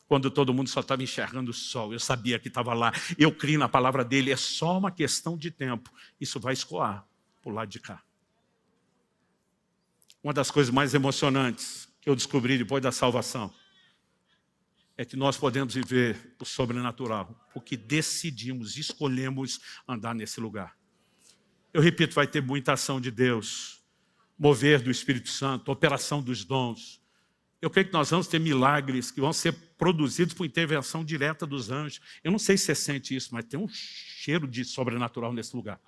Speaker 2: quando todo mundo só estava enxergando o sol, eu sabia que estava lá, eu criei na palavra dele, é só uma questão de tempo, isso vai escoar para o lado de cá. Uma das coisas mais emocionantes que eu descobri depois da salvação é que nós podemos viver o sobrenatural, porque decidimos, escolhemos andar nesse lugar. Eu repito, vai ter muita ação de Deus, mover do Espírito Santo, operação dos dons. Eu creio que nós vamos ter milagres que vão ser produzidos por intervenção direta dos anjos. Eu não sei se você sente isso, mas tem um cheiro de sobrenatural nesse lugar.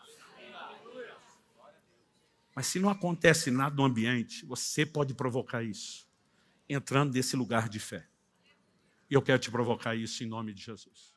Speaker 2: Mas se não acontece nada no ambiente, você pode provocar isso, entrando nesse lugar de fé. E eu quero te provocar isso em nome de Jesus.